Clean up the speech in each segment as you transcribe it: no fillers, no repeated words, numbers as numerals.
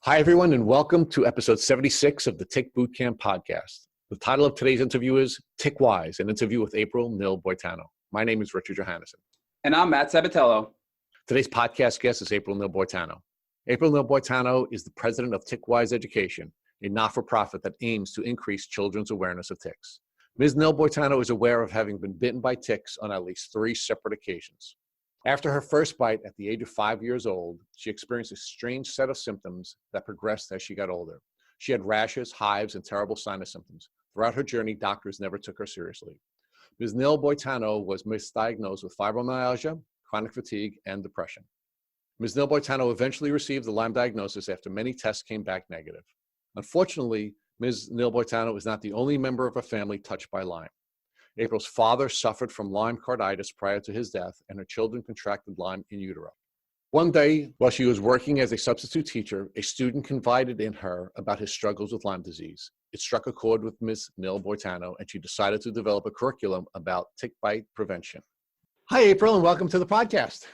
Hi, everyone, and welcome to episode 76 of the Tick Bootcamp podcast. The title of today's interview is Tick Wise, an interview with April Nill-Boitano. My name is Richard Johannesson. And I'm Matt Sabatello. Today's podcast guest is April Nill-Boitano. April Nill-Boitano is the president of Tick Wise Education, a not-for-profit that aims to increase children's awareness of ticks. Ms. Nill-Boitano is aware of having been bitten by ticks on at least 3 separate occasions. After her first bite at the age of 5 years old, she experienced a strange set of symptoms that progressed as she got older. She had rashes, hives, and terrible sinus symptoms. Throughout her journey, doctors never took her seriously. Ms. Nill-Boitano was misdiagnosed with fibromyalgia, chronic fatigue, and depression. Ms. Nill-Boitano eventually received the Lyme diagnosis after many tests came back negative. Unfortunately, Ms. Nill-Boitano is not the only member of her family touched by Lyme. April's father suffered from Lyme carditis prior to his death, and her children contracted Lyme in utero. One day, while she was working as a substitute teacher, a student confided in her about his struggles with Lyme disease. It struck a chord with Ms. Nill-Boitano, and she decided to develop a curriculum about tick bite prevention. Hi, April, and welcome to the podcast.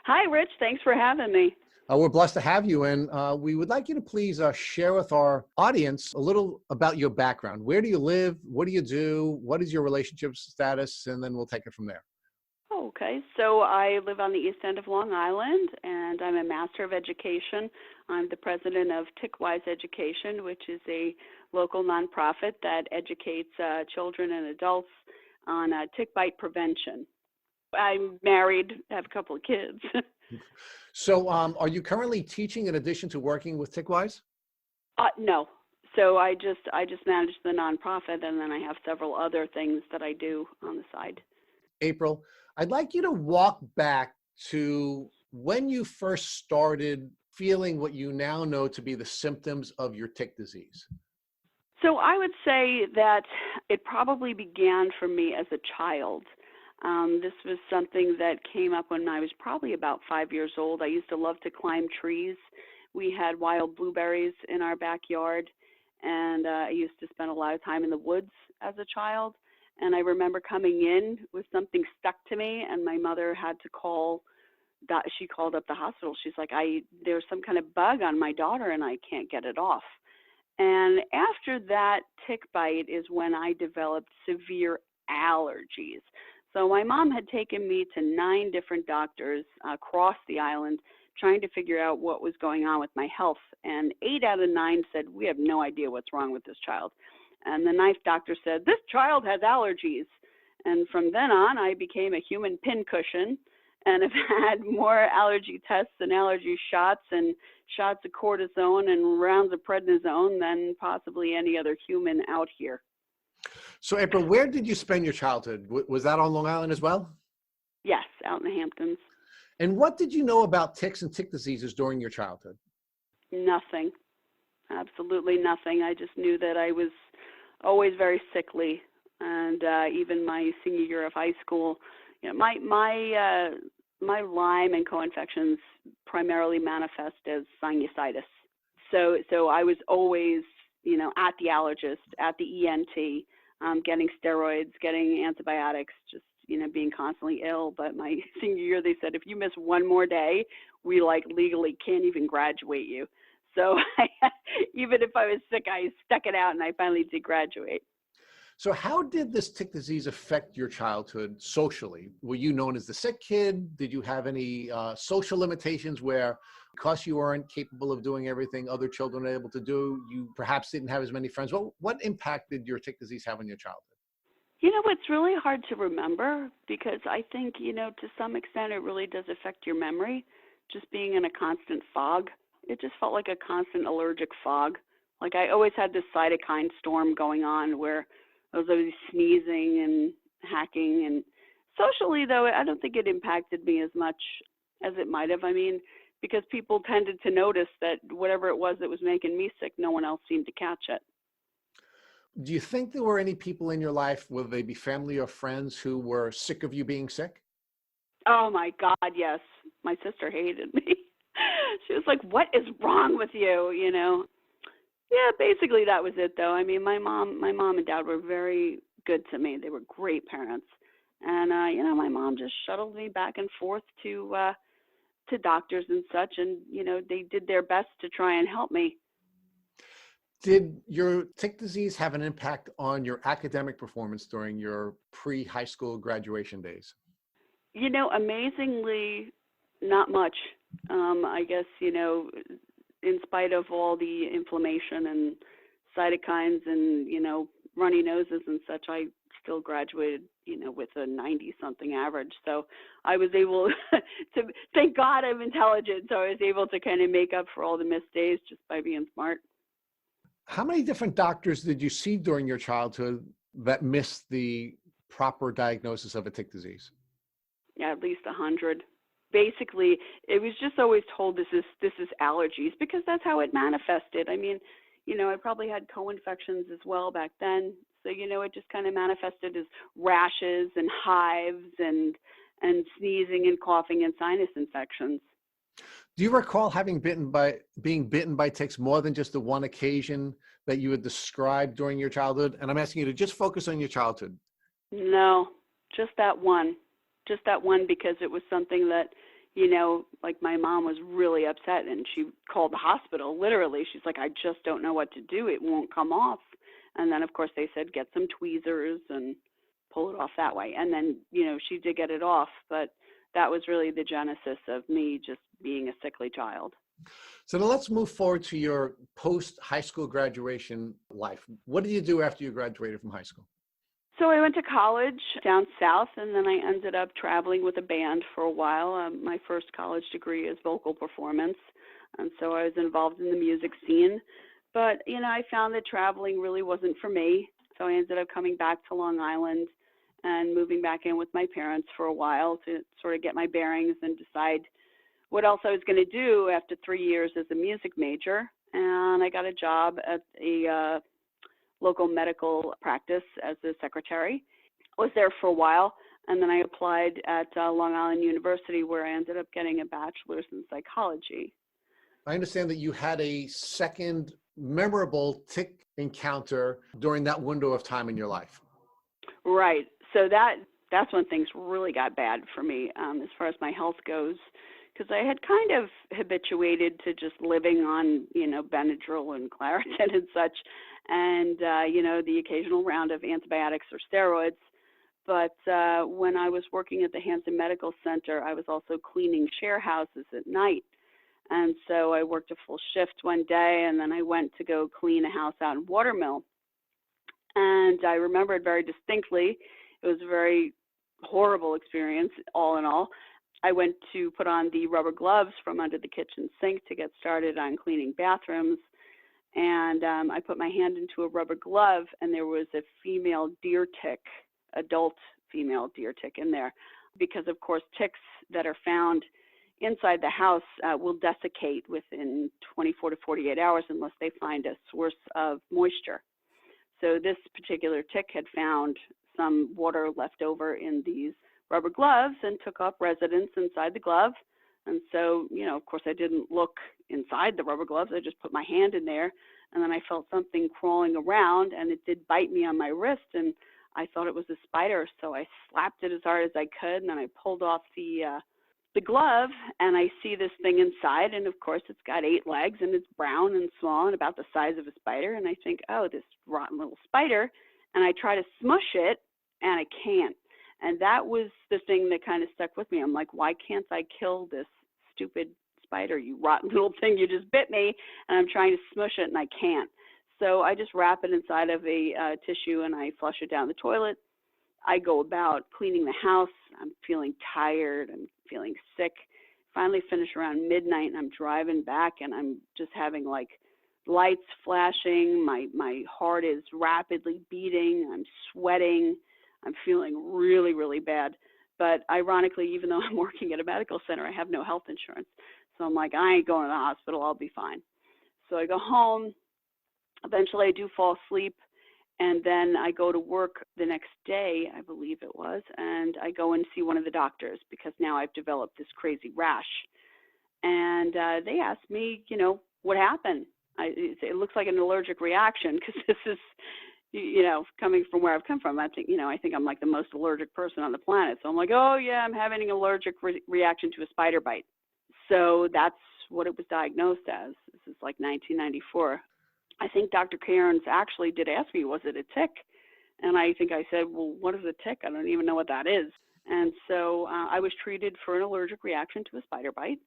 Hi, Rich. Thanks for having me. We're blessed to have you, and we would like you to please share with our audience a little about your background. Where do you live? What do you do? What is your relationship status? And then we'll take it from there. Okay, so I live on the east end of Long Island, and I'm a Master of Education. I'm the president of Tick Wise Education, which is a local nonprofit that educates children and adults on tick bite prevention. I'm married, have a couple of kids. So are you currently teaching in addition to working with Tick Wise? No. So I just manage the nonprofit, and then I have several other things that I do on the side. April, I'd like you to walk back to when you first started feeling what you now know to be the symptoms of your tick disease. So I would say that it probably began for me as a child. This was something that came up when I was probably about 5 years old. I used to love to climb trees. We had wild blueberries in our backyard, and I used to spend a lot of time in the woods as a child. And I remember coming in with something stuck to me, and my mother had to call. She called up the hospital. She's like, there's some kind of bug on my daughter, and I can't get it off. And after that tick bite is when I developed severe allergies. So my mom had taken me to 9 different doctors across the island trying to figure out what was going on with my health. And 8 out of 9 said, we have no idea what's wrong with this child. And the 9th doctor said, this child has allergies. And from then on, I became a human pincushion and have had more allergy tests and allergy shots and shots of cortisone and rounds of prednisone than possibly any other human out here. So, April, where did you spend your childhood? Was that on Long Island as well? Yes, out in the Hamptons. And what did you know about ticks and tick diseases during your childhood? Nothing. Absolutely nothing. I just knew that I was always very sickly. And even my senior year of high school, you know, my Lyme and co-infections primarily manifest as sinusitis. So I was always, you know, at the allergist, at the ENT, getting steroids, getting antibiotics, just, you know, being constantly ill. But my senior year, they said, if you miss one more day, we legally can't even graduate you. So even if I was sick, I stuck it out, and I finally did graduate. So how did this tick disease affect your childhood socially? Were you known as the sick kid? Did you have any social limitations where, because you weren't capable of doing everything other children were able to do, you perhaps didn't have as many friends? What impact did your tick disease have on your childhood? You know, it's really hard to remember because I think, you know, to some extent it really does affect your memory. Just being in a constant fog, it just felt like a constant allergic fog. Like I always had this cytokine storm going on where I was always sneezing and hacking. And socially, though, I don't think it impacted me as much as it might have. I mean, because people tended to notice that whatever it was that was making me sick, no one else seemed to catch it. Do you think there were any people in your life, whether they be family or friends, who were sick of you being sick? Oh, my God, yes. My sister hated me. She was like, what is wrong with you, you know? Yeah, basically that was it, though. I mean, my mom and dad were very good to me. They were great parents. And, you know, my mom just shuttled me back and forth to to doctors and such, and, they did their best to try and help me. Did your tick disease have an impact on your academic performance during your pre-high school graduation days? Amazingly, not much. I guess, in spite of all the inflammation and cytokines and, runny noses and such, I still graduated, with a 90-something average. So I was able to, thank God I'm intelligent, so I was able to kind of make up for all the missed days just by being smart. How many different doctors did you see during your childhood that missed the proper diagnosis of a tick disease? Yeah, at least 100. Basically, it was just always told this is allergies, because that's how it manifested. I mean, I probably had co-infections as well back then. So, it just kind of manifested as rashes and hives and sneezing and coughing and sinus infections. Do you recall being bitten by ticks more than just the one occasion that you had described during your childhood? And I'm asking you to just focus on your childhood. No, just that one. Just that one, because it was something that, like my mom was really upset, and she called the hospital, literally. She's like, I just don't know what to do. It won't come off. And then, of course, they said, get some tweezers and pull it off that way. And then, she did get it off. But that was really the genesis of me just being a sickly child. So now let's move forward to your post-high school graduation life. What did you do after you graduated from high school? So I went to college down south, and then I ended up traveling with a band for a while. My first college degree is vocal performance, and so I was involved in the music scene. But, I found that traveling really wasn't for me, so I ended up coming back to Long Island and moving back in with my parents for a while to sort of get my bearings and decide what else I was going to do after 3 years as a music major. And I got a job at a local medical practice as a secretary. Was there for a while, and then I applied at Long Island University, where I ended up getting a bachelor's in psychology. I understand that you had a second memorable tick encounter during that window of time in your life. Right. So that's when things really got bad for me as far as my health goes, because I had kind of habituated to just living on, Benadryl and Claritin and such, and, the occasional round of antibiotics or steroids. But when I was working at the Hampton Medical Center, I was also cleaning share houses at night. And so I worked a full shift one day, and then I went to go clean a house out in Watermill. And I remember it very distinctly. It was a very horrible experience, all in all. I went to put on the rubber gloves from under the kitchen sink to get started on cleaning bathrooms. And I put my hand into a rubber glove, and there was a female deer tick, adult female deer tick in there. Because, of course, ticks that are found inside the house will desiccate within 24 to 48 hours unless they find a source of moisture. So this particular tick had found some water left over in these rubber gloves and took up residence inside the glove. And so, of course, I didn't look inside the rubber gloves. I just put my hand in there, and then I felt something crawling around, and it did bite me on my wrist, and I thought it was a spider. So I slapped it as hard as I could, and then I pulled off the glove, and I see this thing inside, and of course it's got 8 legs, and it's brown and small and about the size of a spider, and I think, oh, this rotten little spider, and I try to smush it, and I can't. And that was the thing that kind of stuck with me. I'm like, why can't I kill this stupid spider, you rotten little thing, you just bit me, and I'm trying to smush it, and I can't. So I just wrap it inside of a tissue, and I flush it down the toilet. I go about cleaning the house. I'm feeling tired. I'm feeling sick. Finally finish around midnight, and I'm driving back, and I'm just having like lights flashing. My heart is rapidly beating. I'm sweating. I'm feeling really, really bad. But ironically, even though I'm working at a medical center, I have no health insurance. So I'm like, I ain't going to the hospital. I'll be fine. So I go home. Eventually, I do fall asleep. And then I go to work the next day, I believe it was, and I go and see one of the doctors because now I've developed this crazy rash. And they asked me, what happened? It looks like an allergic reaction because this is, coming from where I've come from. I think I'm like the most allergic person on the planet. So I'm like, oh, yeah, I'm having an allergic reaction to a spider bite. So that's what it was diagnosed as. This is like 1994. I think Dr. Cairns actually did ask me, was it a tick? And I think I said, well, what is a tick? I don't even know what that is. And so I was treated for an allergic reaction to a spider bite.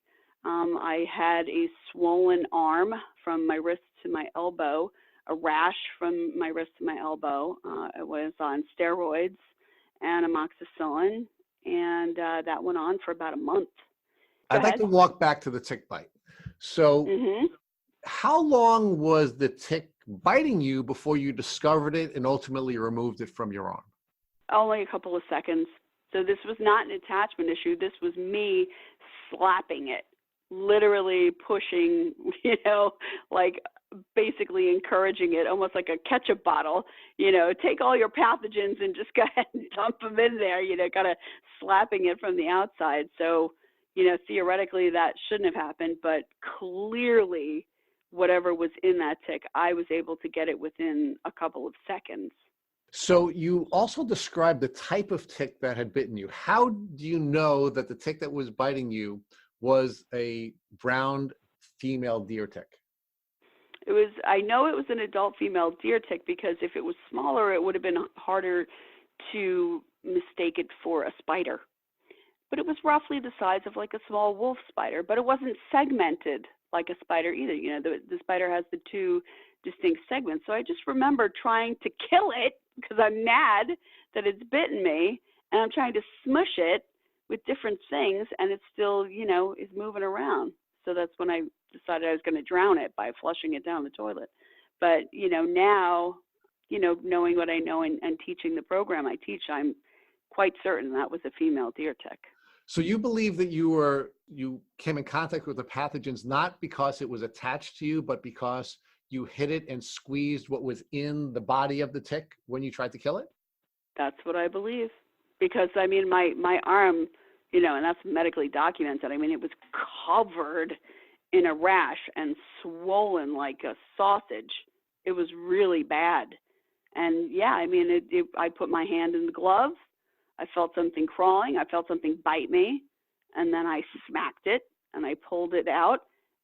I had a swollen arm from my wrist to my elbow, a rash from my wrist to my elbow. It was on steroids and amoxicillin, and that went on for about a month. I'd like to walk back to the tick bite. So how long was the tick biting you before you discovered it and ultimately removed it from your arm? Only a couple of seconds. So this was not an attachment issue. This was me slapping it, literally pushing, like basically encouraging it, almost like a ketchup bottle, take all your pathogens and just go ahead and dump them in there, kind of slapping it from the outside. So, theoretically that shouldn't have happened, but clearly whatever was in that tick, I was able to get it within a couple of seconds. So you also described the type of tick that had bitten you. How do you know that the tick that was biting you was a brown female deer tick? I know it was an adult female deer tick, because if it was smaller, it would have been harder to mistake it for a spider. But it was roughly the size of like a small wolf spider, but it wasn't segmented like a spider either. The spider has the two distinct segments. So I just remember trying to kill it because I'm mad that it's bitten me, and I'm trying to smush it with different things, and it still, is moving around. So that's when I decided I was going to drown it by flushing it down the toilet. But, now, knowing what I know and teaching the program I teach, I'm quite certain that was a female deer tick. So you believe that you came in contact with the pathogens not because it was attached to you, but because you hit it and squeezed what was in the body of the tick when you tried to kill it? That's what I believe. Because, my arm, and that's medically documented, it was covered in a rash and swollen like a sausage. It was really bad. And yeah, I put my hand in the glove. I felt something crawling. I felt something bite me. And then I smacked it and I pulled it out.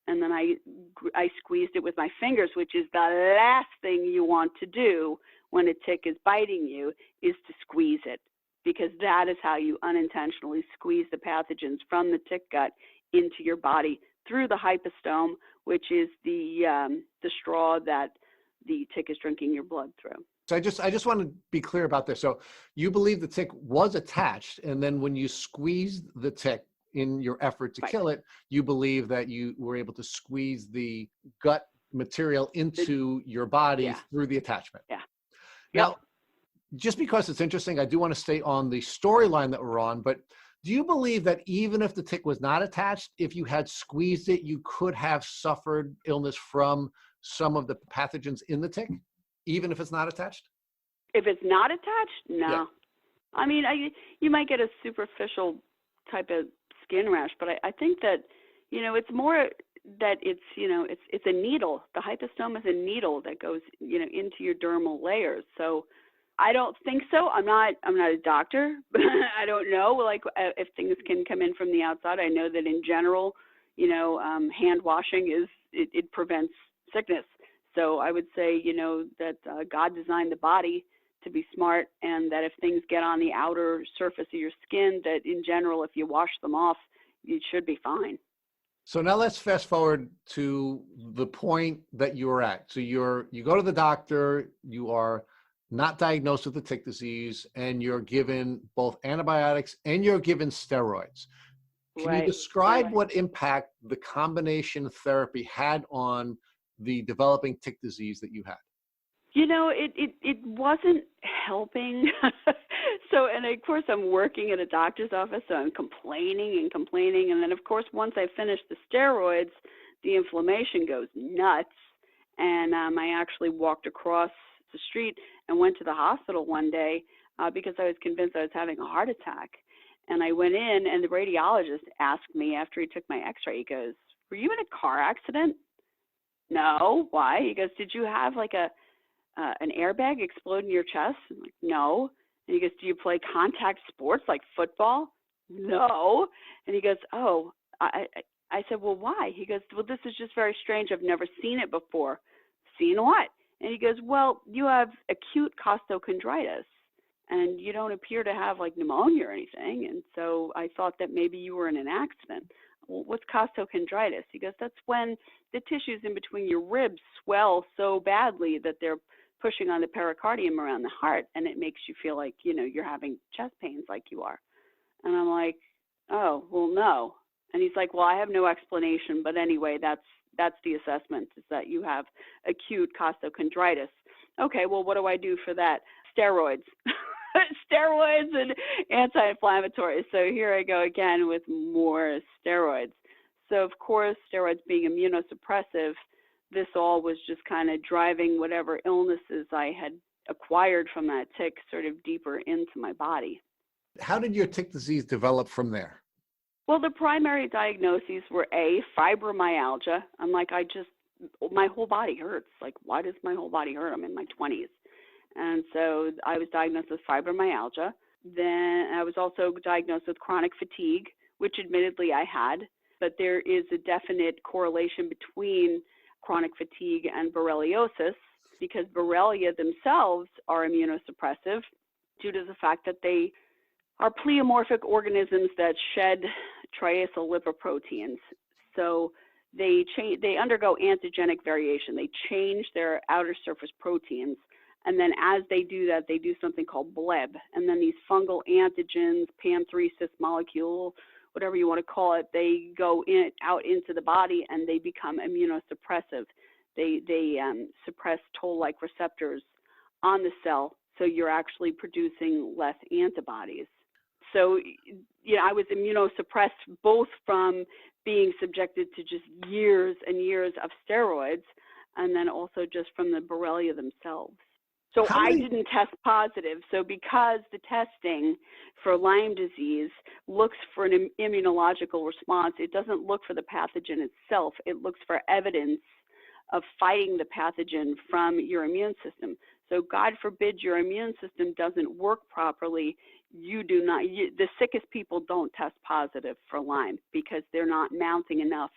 And then I squeezed it with my fingers, which is the last thing you want to do when a tick is biting you, is to squeeze it, because that is how you unintentionally squeeze the pathogens from the tick gut into your body through the hypostome, which is the straw that the tick is drinking your blood through. So I just want to be clear about this. So you believe the tick was attached, and then when you squeezed the tick in your effort to kill it, you believe that you were able to squeeze the gut material into your body through the attachment. Yeah. Now, just because it's interesting, I do want to stay on the storyline that we're on, but do you believe that even if the tick was not attached, if you had squeezed it, you could have suffered illness from some of the pathogens in the tick, even if it's not attached? If it's not attached, no. Yeah. You might get a superficial type of skin rash, but I think that, it's more that it's a needle. The hypostome is a needle that goes, into your dermal layers. So I don't think so. I'm not a doctor, but I don't know, if things can come in from the outside. I know that in general, hand washing it prevents sickness. So I would say, that God designed the body to be smart, and that if things get on the outer surface of your skin, that in general, if you wash them off, you should be fine. So now let's fast forward to the point that you're at. So you go to the doctor, you are not diagnosed with the tick disease, and you're given both antibiotics and you're given steroids. Can you describe what impact the combination therapy had on the developing tick disease that you had? It wasn't helping. So, and of course I'm working at a doctor's office, so I'm complaining. And then of course, once I finish the steroids, the inflammation goes nuts. And I actually walked across the street and went to the hospital one day because I was convinced I was having a heart attack. And I went in, and the radiologist asked me after he took my x-ray, he goes, "Were you in a car accident?" "No." "Why?" He goes, "Did you have like an airbag explode in your chest?" I'm like, "No." And he goes, "Do you play contact sports like football?" "No." And he goes, "Oh, I said, well, why? He goes, well, this is just very strange. I've never seen it before. Seen what? And he goes, well, you have acute costochondritis and you don't appear to have like pneumonia or anything. And so I thought that maybe you were in an accident. Well, what's costochondritis? He goes, that's when the tissues in between your ribs swell so badly that they're pushing on the pericardium around the heart, and it makes you feel like, you're having chest pains like you are. And I'm like, oh, well, no. And he's like, well, I have no explanation, but anyway, that's the assessment, is that you have acute costochondritis. Okay, well, what do I do for that? Steroids. Steroids and anti-inflammatories. So here I go again with more steroids. So of course, steroids being immunosuppressive, this all was just kind of driving whatever illnesses I had acquired from that tick sort of deeper into my body. How did your tick disease develop from there? Well, the primary diagnoses were fibromyalgia. I'm like, my whole body hurts. Like, why does my whole body hurt? I'm in my 20s. And so I was diagnosed with fibromyalgia. Then I was also diagnosed with chronic fatigue, which admittedly I had, but there is a definite correlation between chronic fatigue and borreliosis, because Borrelia themselves are immunosuppressive due to the fact that they are pleomorphic organisms that shed triacyl lipoproteins. So they undergo antigenic variation. They change their outer surface proteins. And then as they do that, they do something called bleb. And then these fungal antigens, PAM3 cis molecule, whatever you want to call it, they go out into the body and they become immunosuppressive. They suppress toll-like receptors on the cell, so you're actually producing less antibodies. So, I was immunosuppressed both from being subjected to just years and years of steroids, and then also just from the Borrelia themselves. So I didn't test positive. So because the testing for Lyme disease looks for an immunological response, it doesn't look for the pathogen itself. It looks for evidence of fighting the pathogen from your immune system. So God forbid your immune system doesn't work properly, the sickest people don't test positive for Lyme because they're not mounting enough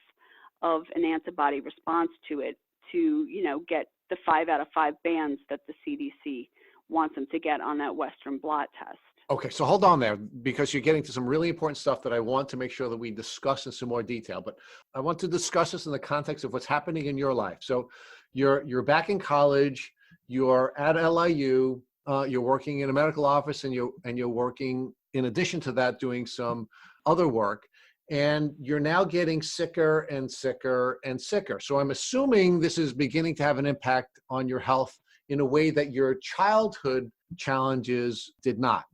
of an antibody response to it to, get the 5 out of 5 bands that the CDC wants them to get on that Western blot test. Okay, so hold on there, because you're getting to some really important stuff that I want to make sure that we discuss in some more detail. But I want to discuss this in the context of what's happening in your life. So you're back in college, you're at LIU, you're working in a medical office, and you're working, in addition to that, doing some other work. And you're now getting sicker and sicker and sicker. So I'm assuming this is beginning to have an impact on your health in a way that your childhood challenges did not.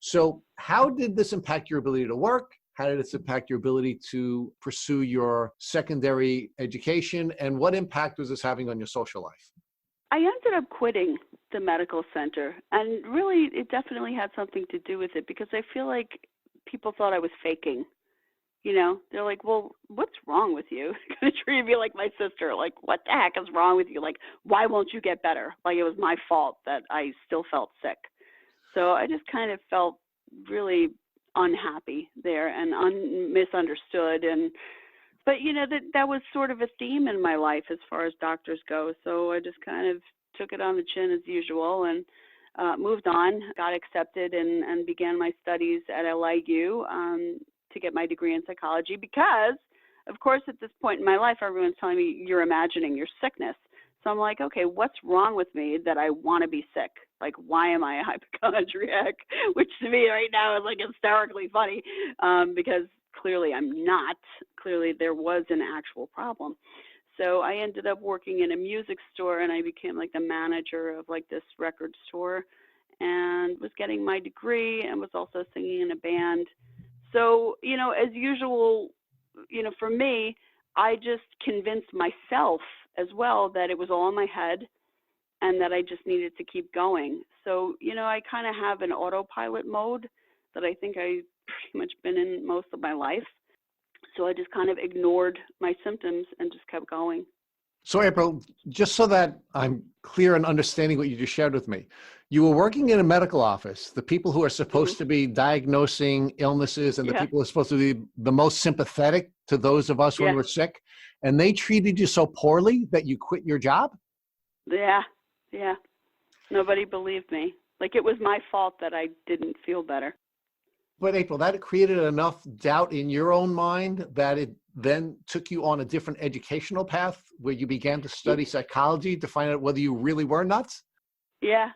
So how did this impact your ability to work? How did this impact your ability to pursue your secondary education? And what impact was this having on your social life? I ended up quitting the medical center. And really, it definitely had something to do with it, because I feel like people thought I was faking. They're like, well, what's wrong with you? Kind of treated me like my sister. Like, what the heck is wrong with you? Like, why won't you get better? Like, it was my fault that I still felt sick. So I just kind of felt really unhappy there and misunderstood. But that was sort of a theme in my life as far as doctors go. So I just kind of took it on the chin as usual and moved on, got accepted, and began my studies at LIU to get my degree in psychology, because, of course, at this point in my life, everyone's telling me you're imagining your sickness. So I'm like, okay, what's wrong with me that I want to be sick? Like, why am I a hypochondriac? Which to me right now is like hysterically funny, because clearly I'm not. Clearly there was an actual problem. So I ended up working in a music store, and I became like the manager of like this record store, and was getting my degree and was also singing in a band. So, as usual, for me, I just convinced myself as well that it was all in my head and that I just needed to keep going. So, I kind of have an autopilot mode that I think I've pretty much been in most of my life. So I just kind of ignored my symptoms and just kept going. So April, just so that I'm clear in understanding what you just shared with me, you were working in a medical office. The people who are Hmm. supposed to be diagnosing illnesses and the Yeah, people who are supposed to be the most sympathetic to those of us when yeah, we're sick, and they treated you so poorly that you quit your job? yeah, yeah. Nobody believed me. Like it was my fault that I didn't feel better. But April, that created enough doubt in your own mind that it then took you on a different educational path where you began to Y- study psychology to find out whether you really were nuts? Yeah.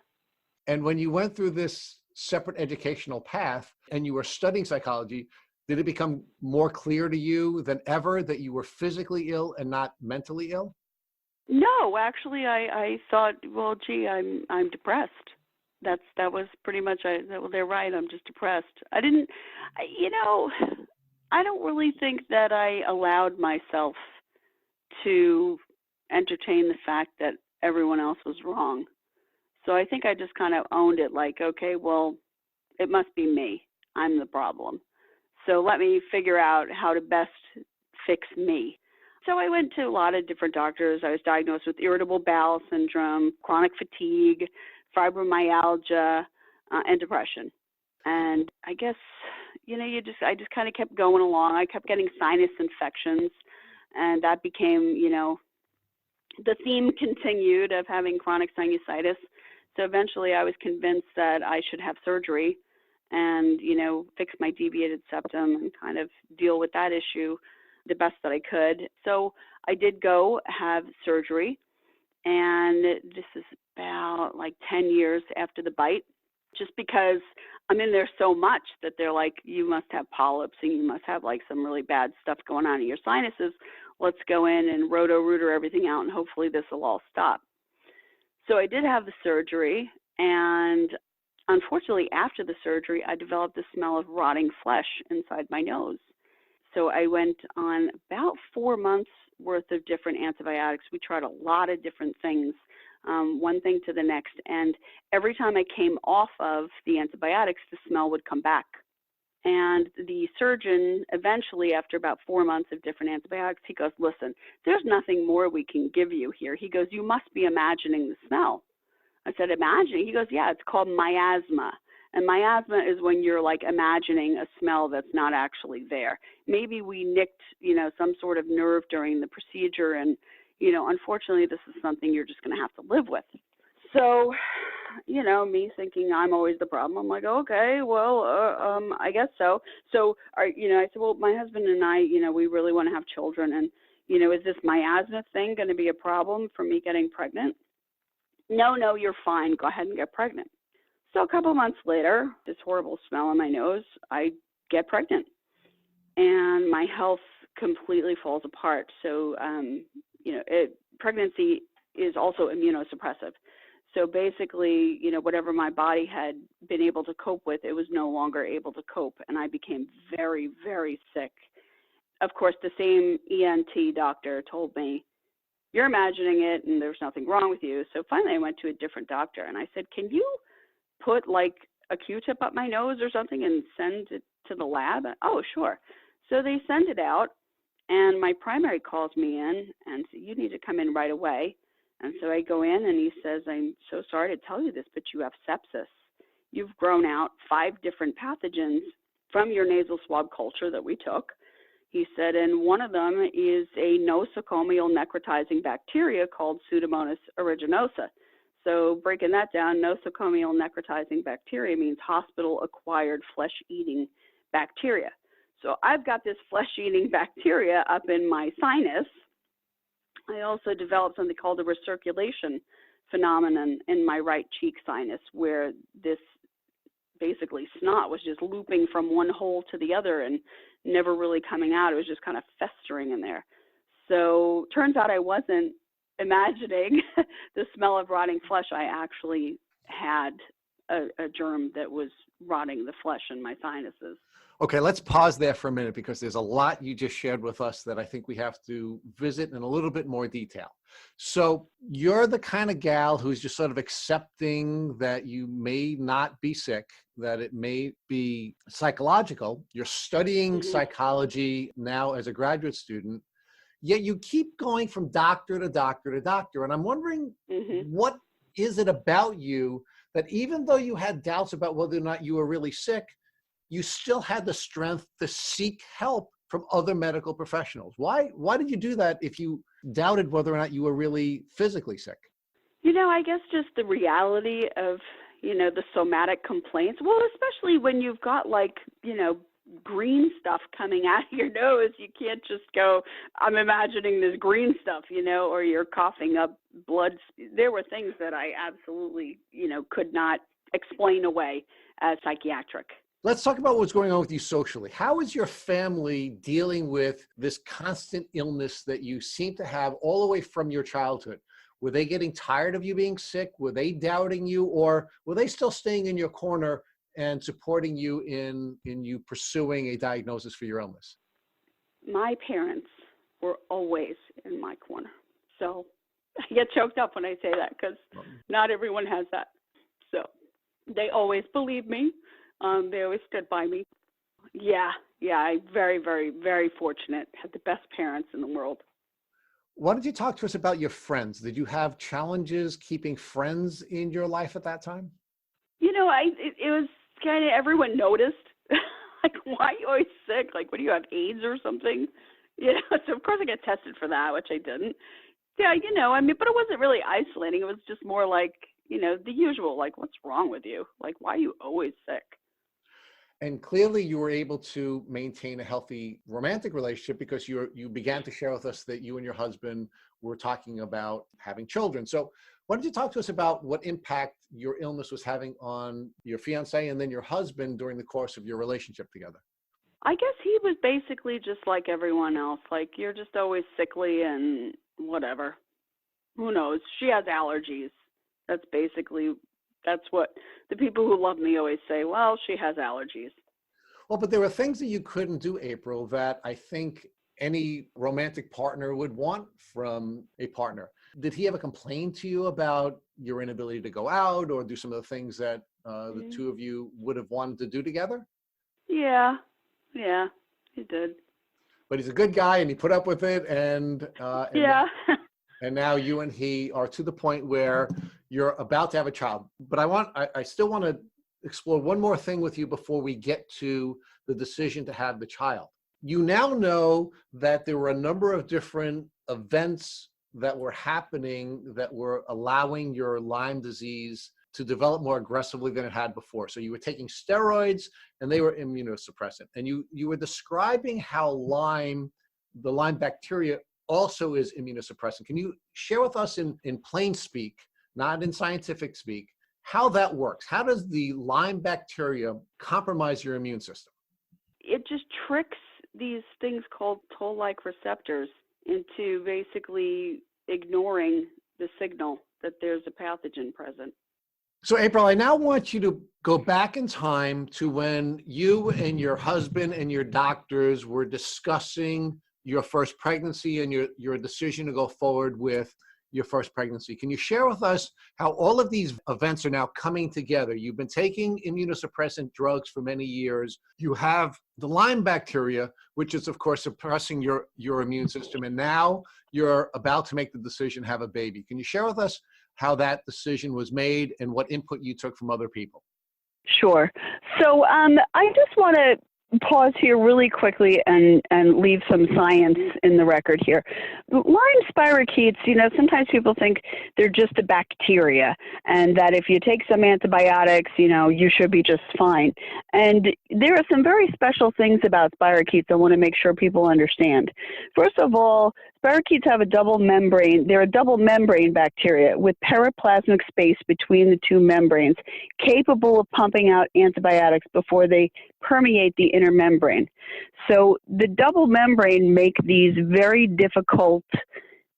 And when you went through this separate educational path and you were studying psychology, did it become more clear to you than ever that you were physically ill and not mentally ill? No, actually, I thought, well, gee, I'm depressed. That was pretty much. Well, they're right. I'm just depressed. I didn't, you know, I don't really think that I allowed myself to entertain the fact that everyone else was wrong. So I think I just kind of owned it. Like, okay, well, it must be me. I'm the problem. So let me figure out how to best fix me. So I went to a lot of different doctors. I was diagnosed with irritable bowel syndrome, chronic fatigue, fibromyalgia, and depression. And I guess, I just kind of kept going along. I kept getting sinus infections, and that became, the theme continued of having chronic sinusitis. So eventually I was convinced that I should have surgery and, fix my deviated septum and kind of deal with that issue the best that I could. So I did go have surgery, and this is about like 10 years after the bite, just because I'm in there so much that they're like, you must have polyps and you must have like some really bad stuff going on in your sinuses. Let's go in and roto-rooter everything out, and hopefully this will all stop. So I did have the surgery, and unfortunately after the surgery, I developed the smell of rotting flesh inside my nose. So I went on about 4 months worth of different antibiotics. We tried a lot of different things, one thing to the next. And every time I came off of the antibiotics, the smell would come back. And the surgeon eventually, after about 4 months of different antibiotics, he goes, listen, there's nothing more we can give you here. He goes, you must be imagining the smell. I said, imagining? He goes, yeah, it's called miasma. And miasma is when you're like imagining a smell that's not actually there. Maybe we nicked, some sort of nerve during the procedure, and, unfortunately this is something you're just going to have to live with. So, me thinking I'm always the problem. I'm like, okay, well, I guess so. So, I said, well, my husband and I, we really want to have children, and, is this miasma thing going to be a problem for me getting pregnant? No, you're fine. Go ahead and get pregnant. So a couple of months later, this horrible smell in my nose, I get pregnant, and my health completely falls apart. So, pregnancy is also immunosuppressive. So basically, whatever my body had been able to cope with, it was no longer able to cope, and I became very, very sick. Of course, the same ENT doctor told me, you're imagining it and there's nothing wrong with you. So finally I went to a different doctor, and I said, can you put like a Q-tip up my nose or something and send it to the lab? Oh, sure. So they send it out, and my primary calls me in and says, you need to come in right away. And so I go in, and he says, I'm so sorry to tell you this, but you have sepsis. You've grown out 5 different pathogens from your nasal swab culture that we took. He said, and one of them is a nosocomial necrotizing bacteria called Pseudomonas aeruginosa. So breaking that down, nosocomial necrotizing bacteria means hospital-acquired flesh-eating bacteria. So I've got this flesh-eating bacteria up in my sinus. I also developed something called a recirculation phenomenon in my right cheek sinus, where this basically snot was just looping from one hole to the other and never really coming out. It was just kind of festering in there. So turns out I wasn't imagining the smell of rotting flesh. I actually had a germ that was rotting the flesh in my sinuses. Okay, let's pause there for a minute because there's a lot you just shared with us that I think we have to visit in a little bit more detail. So you're the kind of gal who's just sort of accepting that you may not be sick, that it may be psychological. You're studying psychology now as a graduate student. yet you keep going from doctor to doctor to doctor. And I'm wondering, what is it about you that even though you had doubts about whether or not you were really sick, you still had the strength to seek help from other medical professionals? Why did you do that if you doubted whether or not you were really physically sick? I guess just the reality of, the somatic complaints. Well, especially when you've got green stuff coming out of your nose, you can't just go, I'm imagining this green stuff, or you're coughing up blood. There were things that I absolutely, could not explain away as psychiatric. Let's talk about what's going on with you socially. How is your family dealing with this constant illness that you seem to have all the way from your childhood? Were they getting tired of you being sick? Were they doubting you? Or were they still staying in your corner and supporting you in you pursuing a diagnosis for your illness? My parents were always in my corner. So I get choked up when I say that because not everyone has that. So they always believed me. They always stood by me. Yeah, I'm very, very, very fortunate. Had the best parents in the world. Why don't you talk to us about your friends? Did you have challenges keeping friends in your life at that time? It was kind of, everyone noticed. Like, why are you always sick? Like, what do you have, AIDS or something? So of course I got tested for that, which I didn't. Yeah, but it wasn't really isolating. It was just more like, the usual, like, what's wrong with you? Like, why are you always sick? And clearly you were able to maintain a healthy romantic relationship because you began to share with us that you and your husband were talking about having children. So why don't you talk to us about what impact your illness was having on your fiance and then your husband during the course of your relationship together? I guess he was basically just like everyone else. Like, you're just always sickly and whatever. Who knows? She has allergies. That's what the people who love me always say. Well, she has allergies. Well, but there were things that you couldn't do, April, that I think any romantic partner would want from a partner. Did he ever complain to you about your inability to go out or do some of the things that the two of you would have wanted to do together? Yeah, he did. But he's a good guy and he put up with it. And yeah. And now you and he are to the point where you're about to have a child. But I still want to explore one more thing with you before we get to the decision to have the child. You now know that there were a number of different events that were happening that were allowing your Lyme disease to develop more aggressively than it had before. So you were taking steroids and they were immunosuppressant. And you were describing how the Lyme bacteria also is immunosuppressant. Can you share with us in plain speak, not in scientific speak, how that works? How does the Lyme bacteria compromise your immune system? It just tricks these things called toll-like receptors into basically ignoring the signal that there's a pathogen present. So April, I now want you to go back in time to when you and your husband and your doctors were discussing your first pregnancy and your decision to go forward with your first pregnancy. Can you share with us how all of these events are now coming together? You've been taking immunosuppressant drugs for many years. You have the Lyme bacteria, which is, of course, suppressing your immune system. And now you're about to make the decision to have a baby. Can you share with us how that decision was made and what input you took from other people? Sure. So I just want to pause here really quickly and leave some science in the record here. Lyme spirochetes, sometimes people think they're just a bacteria and that if you take some antibiotics, you should be just fine. And there are some very special things about spirochetes I want to make sure people understand. First of all, spirochetes have a double membrane. They're a double membrane bacteria with periplasmic space between the two membranes, capable of pumping out antibiotics before they permeate the inner membrane. So the double membrane make these very difficult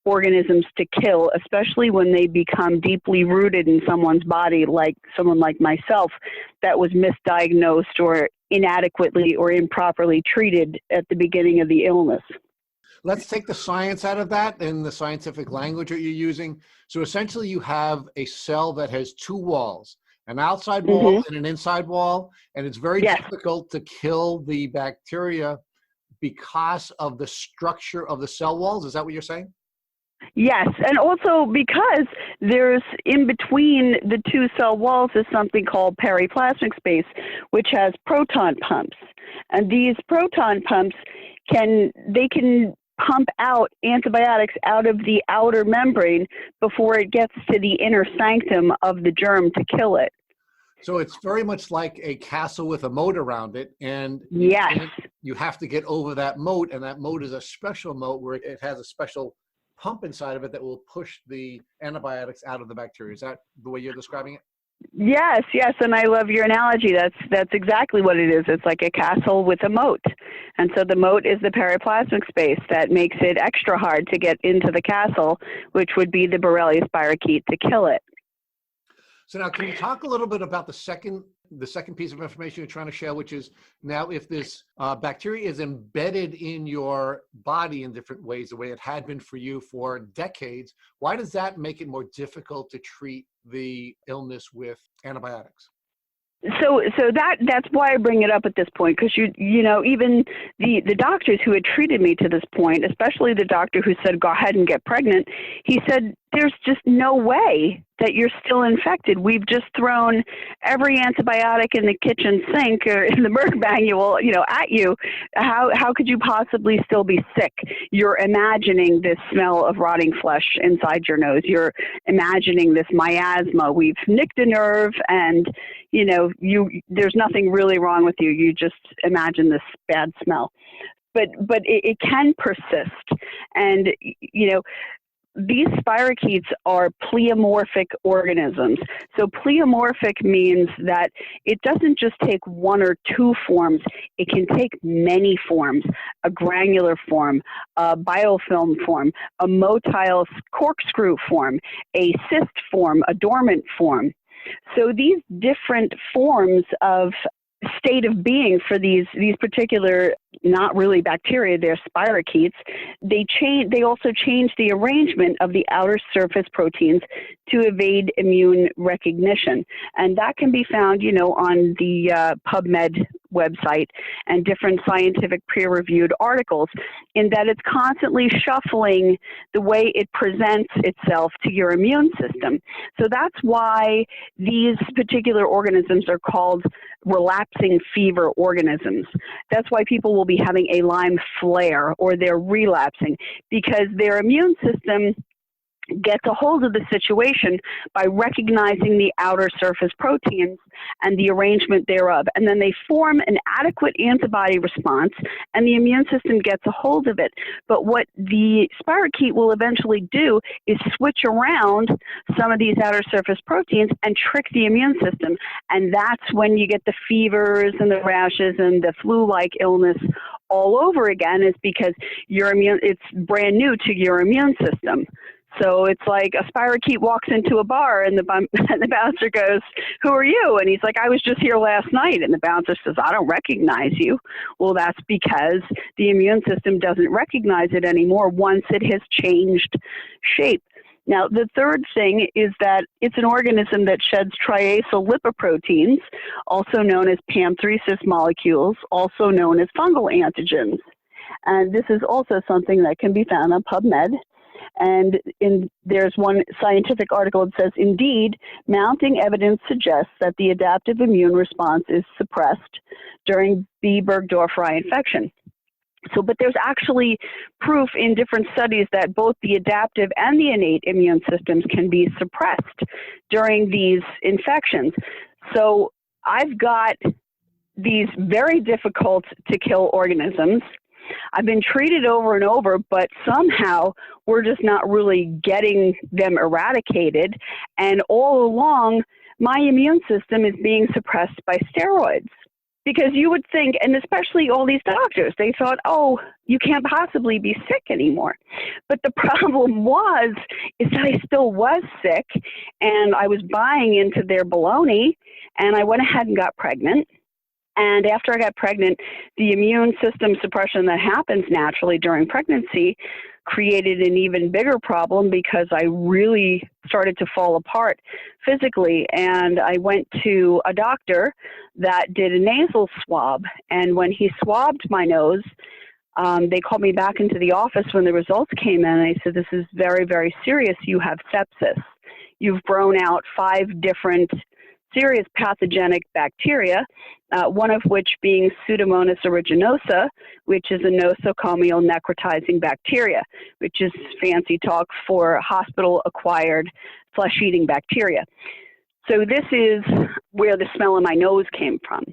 organisms to kill, especially when they become deeply rooted in someone's body, like someone like myself that was misdiagnosed or inadequately or improperly treated at the beginning of the illness. Let's take the science out of that and the scientific language that you're using. So essentially you have a cell that has two walls, an outside wall and an inside wall, and it's very difficult to kill the bacteria because of the structure of the cell walls? Is that what you're saying? Yes, and also because there's in between the two cell walls is something called periplasmic space, which has proton pumps. And these proton pumps can pump out antibiotics out of the outer membrane before it gets to the inner sanctum of the germ to kill it. So it's very much like a castle with a moat around it, and Yes. you have to get over that moat, and that moat is a special moat where it has a special pump inside of it that will push the antibiotics out of the bacteria. Is that the way you're describing it? Yes, and I love your analogy. That's exactly what it is. It's like a castle with a moat. And so the moat is the periplasmic space that makes it extra hard to get into the castle, which would be the Borrelia spirochete to kill it. So now, can you talk a little bit about the second piece of information you're trying to share, which is now if this bacteria is embedded in your body in different ways, the way it had been for you for decades, why does that make it more difficult to treat the illness with antibiotics? So that's why I bring it up at this point, because you know even the doctors who had treated me to this point, especially the doctor who said go ahead and get pregnant, he said there's just no way that you're still infected. We've just thrown every antibiotic in the kitchen sink or in the Merck manual, at you. How could you possibly still be sick? You're imagining this smell of rotting flesh inside your nose. You're imagining this miasma. We've nicked a nerve, and there's nothing really wrong with you. You just imagine this bad smell. But it can persist, and these spirochetes are pleomorphic organisms. So pleomorphic means that it doesn't just take one or two forms. It can take many forms: a granular form, a biofilm form, a motile corkscrew form, a cyst form, a dormant form. So these different forms of state of being for these particular, not really bacteria, they're spirochetes, they also change the arrangement of the outer surface proteins to evade immune recognition. And that can be found, on the PubMed website and different scientific peer-reviewed articles, in that it's constantly shuffling the way it presents itself to your immune system. So that's why these particular organisms are called relapsing fever organisms. That's why people will be having a Lyme flare or they're relapsing, because their immune system gets a hold of the situation by recognizing the outer surface proteins and the arrangement thereof. And then they form an adequate antibody response, and the immune system gets a hold of it. But what the spirochete will eventually do is switch around some of these outer surface proteins and trick the immune system. And that's when you get the fevers and the rashes and the flu-like illness all over again, is because it's brand new to your immune system. So it's like a spirochete walks into a bar and the bouncer goes, "Who are you?" And he's like, "I was just here last night." And the bouncer says, "I don't recognize you." Well, that's because the immune system doesn't recognize it anymore once it has changed shape. Now, the third thing is that it's an organism that sheds triacyl lipoproteins, also known as pantheriosis molecules, also known as fungal antigens. And this is also something that can be found on PubMed. And there's one scientific article that says, indeed, mounting evidence suggests that the adaptive immune response is suppressed during B. burgdorferi infection. But there's actually proof in different studies that both the adaptive and the innate immune systems can be suppressed during these infections. So I've got these very difficult to kill organisms. I've been treated over and over, but somehow we're just not really getting them eradicated. And all along, my immune system is being suppressed by steroids. Because you would think, and especially all these doctors, they thought, oh, you can't possibly be sick anymore. But the problem is that I still was sick, and I was buying into their baloney, and I went ahead and got pregnant. And after I got pregnant, the immune system suppression that happens naturally during pregnancy created an even bigger problem, because I really started to fall apart physically. And I went to a doctor that did a nasal swab. And when he swabbed my nose, They called me back into the office when the results came in, and I said, this is very, very serious. You have sepsis. You've grown out 5 different serious pathogenic bacteria, one of which being Pseudomonas aeruginosa, which is a nosocomial necrotizing bacteria, which is fancy talk for hospital-acquired flesh-eating bacteria. So this is where the smell in my nose came from.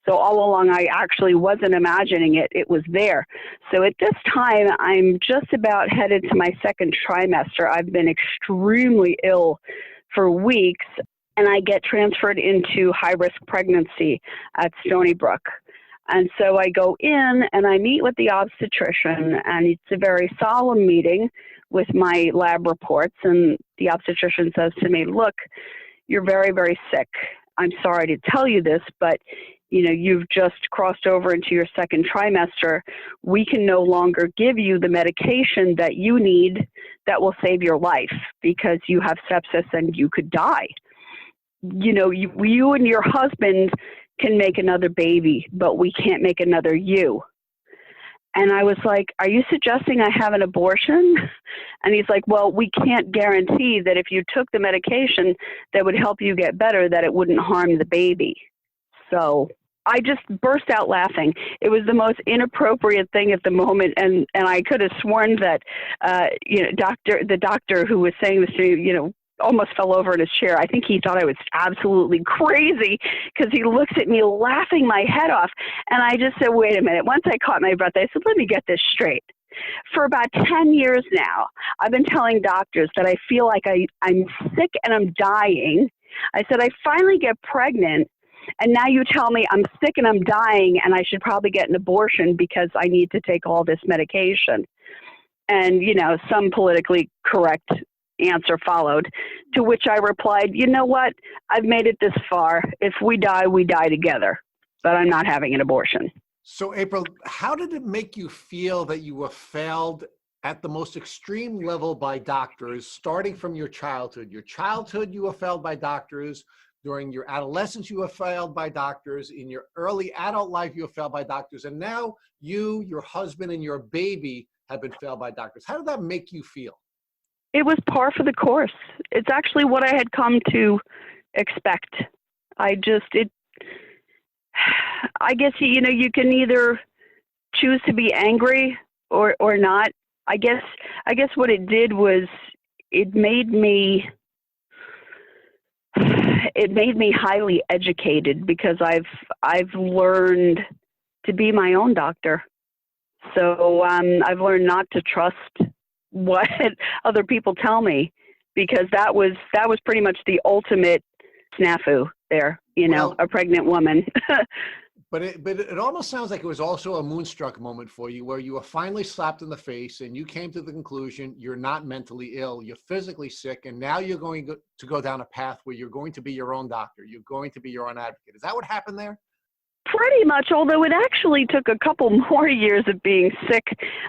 So all along, I actually wasn't imagining it. It was there. So at this time, I'm just about headed to my 2nd trimester. I've been extremely ill for weeks, and I get transferred into high-risk pregnancy at Stony Brook. And so I go in and I meet with the obstetrician, and it's a very solemn meeting with my lab reports. And the obstetrician says to me, look, you're very, very sick. I'm sorry to tell you this, but you've just crossed over into your 2nd trimester. We can no longer give you the medication that you need that will save your life because you have sepsis and you could die. You and your husband can make another baby, but we can't make another you. And I was like, are you suggesting I have an abortion? And he's like, well, we can't guarantee that if you took the medication that would help you get better, that it wouldn't harm the baby. So I just burst out laughing. It was the most inappropriate thing at the moment, and I could have sworn that the doctor who was saying this to me, almost fell over in his chair. I think he thought I was absolutely crazy because he looks at me laughing my head off. And I just said, wait a minute. Once I caught my breath, I said, let me get this straight. For about 10 years now, I've been telling doctors that I feel like I'm sick and I'm dying. I said, I finally get pregnant, and now you tell me I'm sick and I'm dying and I should probably get an abortion because I need to take all this medication. And, some politically correct answer followed, to which I replied, you know what? I've made it this far. If we die, we die together, but I'm not having an abortion. So April, how did it make you feel that you were failed at the most extreme level by doctors, starting from your childhood? Your childhood, you were failed by doctors. During your adolescence, you were failed by doctors. In your early adult life, you were failed by doctors. And now you, your husband, and your baby have been failed by doctors. How did that make you feel? It was par for the course. It's actually what I had come to expect. I guess, you can either choose to be angry or not. I guess what it did was it made me highly educated because I've learned to be my own doctor. So I've learned not to trust what other people tell me, because that was pretty much the ultimate snafu there, a pregnant woman. But it almost sounds like it was also a moonstruck moment for you, where you were finally slapped in the face and you came to the conclusion you're not mentally ill, you're physically sick, and now you're going to go down a path where you're going to be your own doctor, you're going to be your own advocate. Is that what happened there? Pretty much, although it actually took a couple more years of being sick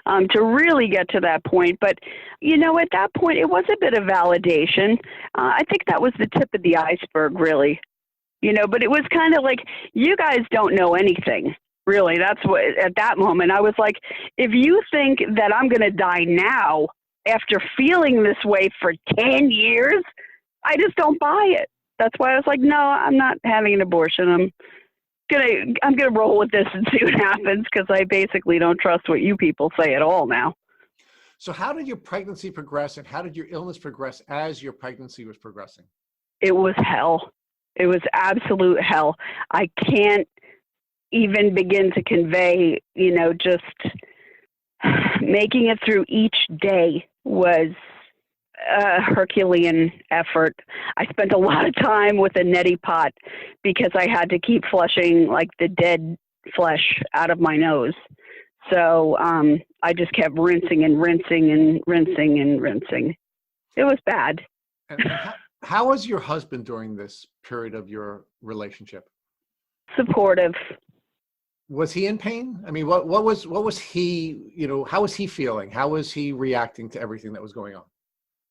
to really get to that point. But, at that point, it was a bit of validation. I think that was the tip of the iceberg, really. But it was kind of like, you guys don't know anything, really. That's what, at that moment, I was like, if you think that I'm going to die now after feeling this way for 10 years, I just don't buy it. That's why I was like, no, I'm not having an abortion. I'm gonna roll with this and see what happens, because I basically don't trust what you people say at all now. So how did your pregnancy progress, and how did your illness progress as your pregnancy was progressing? It was hell. It was absolute hell. I can't even begin to convey, just making it through each day was a Herculean effort. I spent a lot of time with a neti pot because I had to keep flushing like the dead flesh out of my nose. So I just kept rinsing and rinsing and rinsing and rinsing. It was bad. And how was your husband during this period of your relationship? Supportive. Was he in pain? I mean, what was he, how was he feeling? How was he reacting to everything that was going on?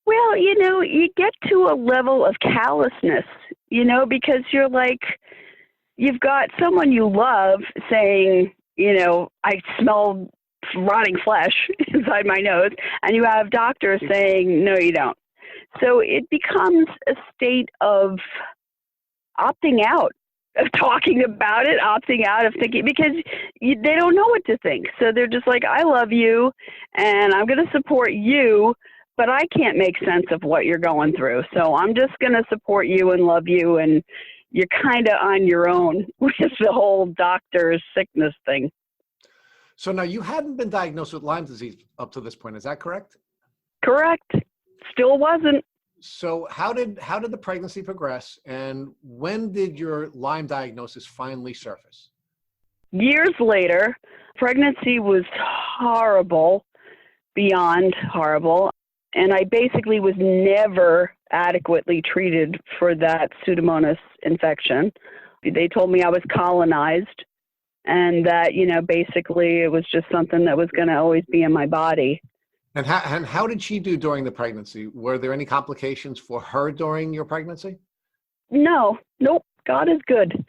Well, you get to a level of callousness, because you're like, you've got someone you love saying, I smell rotting flesh inside my nose, and you have doctors saying, no, you don't. So it becomes a state of opting out of talking about it, opting out of thinking, because they don't know what to think. So they're just like, I love you and I'm going to support you, but I can't make sense of what you're going through. So I'm just going to support you and love you. And you're kind of on your own with the whole doctor's sickness thing. So now you hadn't been diagnosed with Lyme disease up to this point. Is that correct? Correct. Still wasn't. So how did the pregnancy progress, and when did your Lyme diagnosis finally surface? Years later, pregnancy was horrible, beyond horrible, and I basically was never adequately treated for that Pseudomonas infection. They told me I was colonized and that, basically it was just something that was going to always be in my body. And how did she do during the pregnancy? Were there any complications for her during your pregnancy? No, nope. God is good.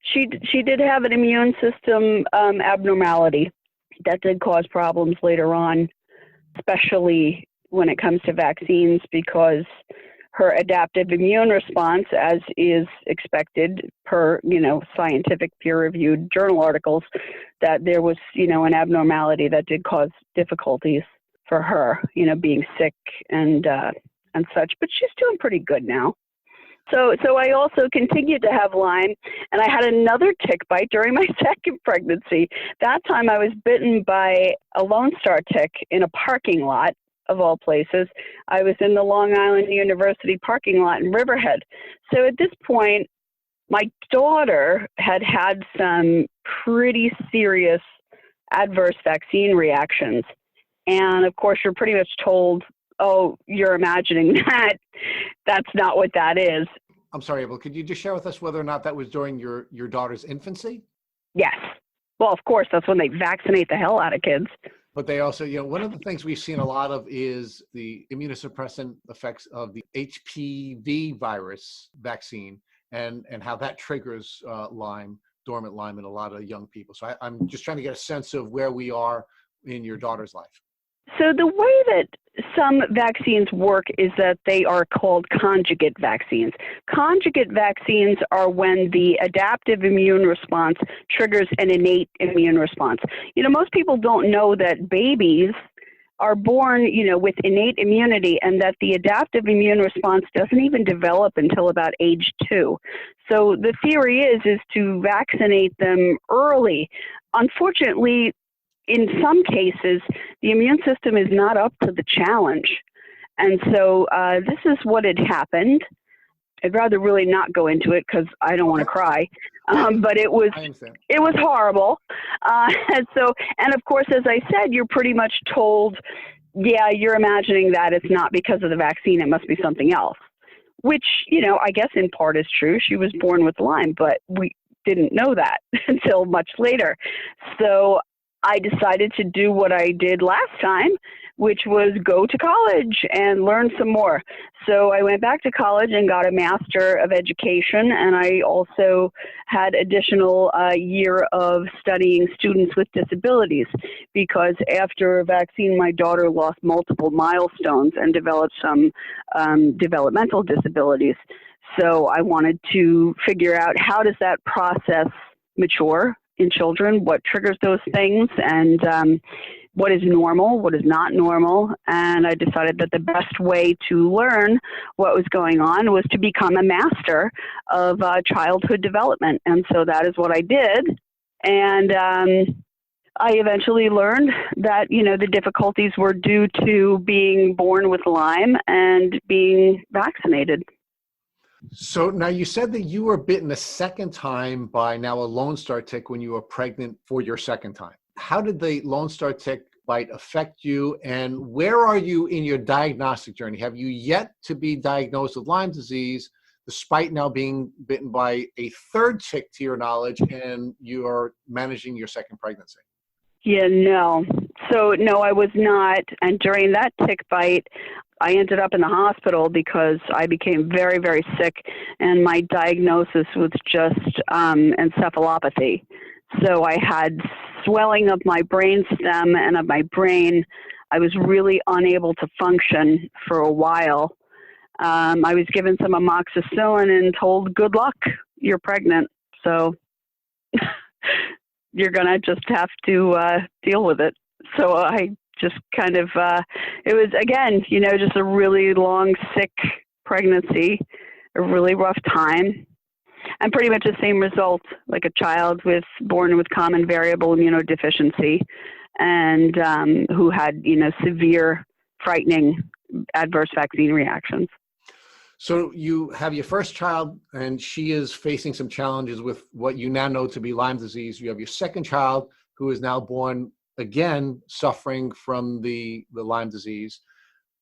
She did have an immune system abnormality that did cause problems later on, especially when it comes to vaccines, because her adaptive immune response, as is expected per, scientific peer-reviewed journal articles, that there was, an abnormality that did cause difficulties for her, being sick and such, but she's doing pretty good now. So I also continued to have Lyme, and I had another tick bite during my second pregnancy. That time I was bitten by a Lone Star tick in a parking lot, of all places. I was in the Long Island University parking lot in Riverhead. So at this point, my daughter had some pretty serious adverse vaccine reactions. And of course, you're pretty much told, oh, you're imagining that. That's not what that is. I'm sorry, April, could you just share with us whether or not that was during your daughter's infancy? Yes. Well, of course, that's when they vaccinate the hell out of kids. But they also, one of the things we've seen a lot of is the immunosuppressant effects of the HPV virus vaccine and how that triggers dormant Lyme in a lot of young people. So I'm just trying to get a sense of where we are in your daughter's life. So the way that some vaccines work is that they are called conjugate vaccines. Conjugate vaccines are when the adaptive immune response triggers an innate immune response. Most people don't know that babies are born, with innate immunity, and that the adaptive immune response doesn't even develop until about age 2. So the theory is to vaccinate them early. Unfortunately, in some cases, the immune system is not up to the challenge. And so this is what had happened. I'd rather really not go into it because I don't want to cry. But it was horrible. And of course, as I said, you're pretty much told, yeah, you're imagining that it's not because of the vaccine. It must be something else, which, I guess in part is true. She was born with Lyme, but we didn't know that until much later. So I decided to do what I did last time, which was go to college and learn some more. So I went back to college and got a Master of Education, and I also had additional year of studying students with disabilities, because after a vaccine, my daughter lost multiple milestones and developed some developmental disabilities. So I wanted to figure out, how does that process mature in children, what triggers those things, and what is normal, what is not normal. And I decided that the best way to learn what was going on was to become a master of childhood development. And so that is what I did. And I eventually learned that, the difficulties were due to being born with Lyme and being vaccinated. So now you said that you were bitten a second time by now a Lone Star tick when you were pregnant for your second time. How did the Lone Star tick bite affect you, and where are you in your diagnostic journey? Have you yet to be diagnosed with Lyme disease, despite now being bitten by a third tick to your knowledge, and you are managing your second pregnancy? Yeah, no. So no, I was not. And during that tick bite, I ended up in the hospital because I became very, very sick, and my diagnosis was just encephalopathy. So I had swelling of my brain stem and of my brain. I was really unable to function for a while. I was given some amoxicillin and told, good luck, you're pregnant. So you're going to just have to deal with it. So I just kind of, it was, again, just a really long, sick pregnancy, a really rough time. And pretty much the same result, like a child born with common variable immunodeficiency and who had, severe, frightening adverse vaccine reactions. So you have your first child, and she is facing some challenges with what you now know to be Lyme disease. You have your second child, who is now born, again, suffering from the Lyme disease.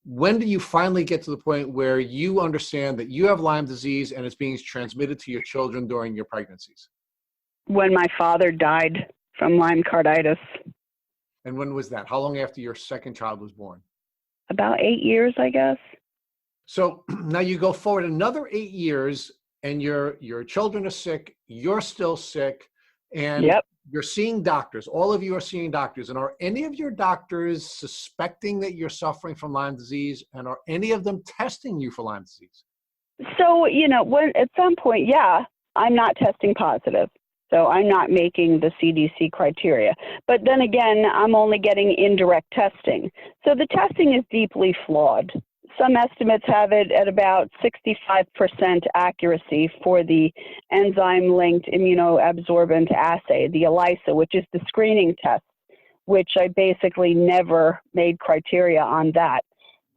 When do you finally get to the point where you understand that you have Lyme disease and it's being transmitted to your children during your pregnancies? When my father died from Lyme carditis. And when was that? How long after your second child was born? About 8 years, I guess. So now you go forward another 8 years, and your children are sick, you're still sick, and Yep. You're seeing doctors. All of you are seeing doctors. And are any of your doctors suspecting that you're suffering from Lyme disease? And are any of them testing you for Lyme disease? So, at some point, yeah, I'm not testing positive. So I'm not making the CDC criteria. But then again, I'm only getting indirect testing. So the testing is deeply flawed. Some estimates have it at about 65% accuracy for the enzyme-linked immunoabsorbent assay, the ELISA, which is the screening test, which I basically never made criteria on that.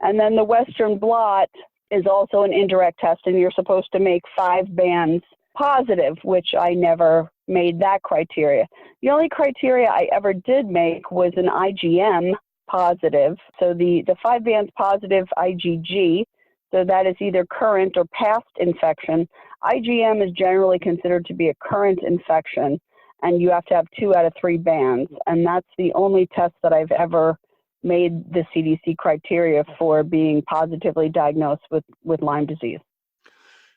And then the Western blot is also an indirect test, and you're supposed to make 5 bands positive, which I never made that criteria. The only criteria I ever did make was an IgM positive. So the 5 bands positive IgG, so that is either current or past infection. IgM is generally considered to be a current infection, and you have to have 2 out of 3 bands. And that's the only test that I've ever made the CDC criteria for being positively diagnosed with Lyme disease.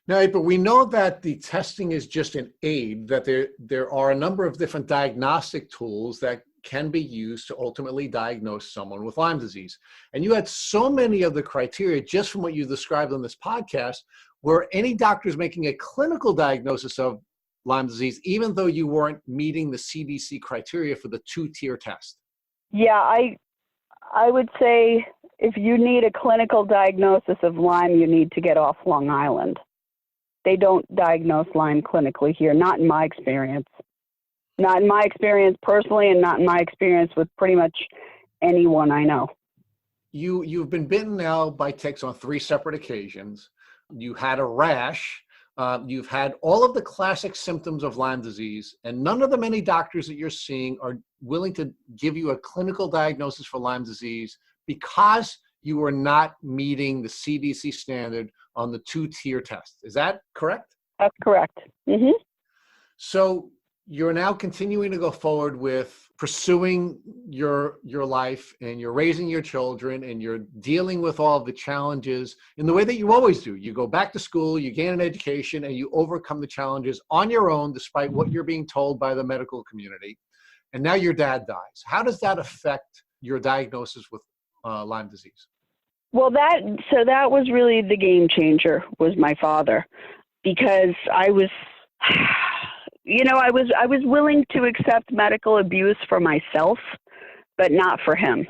Now, April, we know that the testing is just an aid, that there are a number of different diagnostic tools that can be used to ultimately diagnose someone with Lyme disease. And you had so many of the criteria just from what you described on this podcast. Were any doctors making a clinical diagnosis of Lyme disease, even though you weren't meeting the CDC criteria for the 2-tier test? Yeah, I would say if you need a clinical diagnosis of Lyme, you need to get off Long Island. They don't diagnose Lyme clinically here, not in my experience. Not in my experience personally, and not in my experience with pretty much anyone I know. You've been bitten now by ticks on 3 separate occasions. You had a rash. You've had all of the classic symptoms of Lyme disease, and none of the many doctors that you're seeing are willing to give you a clinical diagnosis for Lyme disease because you are not meeting the CDC standard on the 2-tier test. Is that correct? That's correct. Mm-hmm. So you're now continuing to go forward with pursuing your life, and you're raising your children, and you're dealing with all of the challenges in the way that you always do. You go back to school, you gain an education, and you overcome the challenges on your own despite what you're being told by the medical community. And now your dad dies. How does that affect your diagnosis with Lyme disease? Well, that was really the game changer, was my father, because I was I was willing to accept medical abuse for myself, but not for him.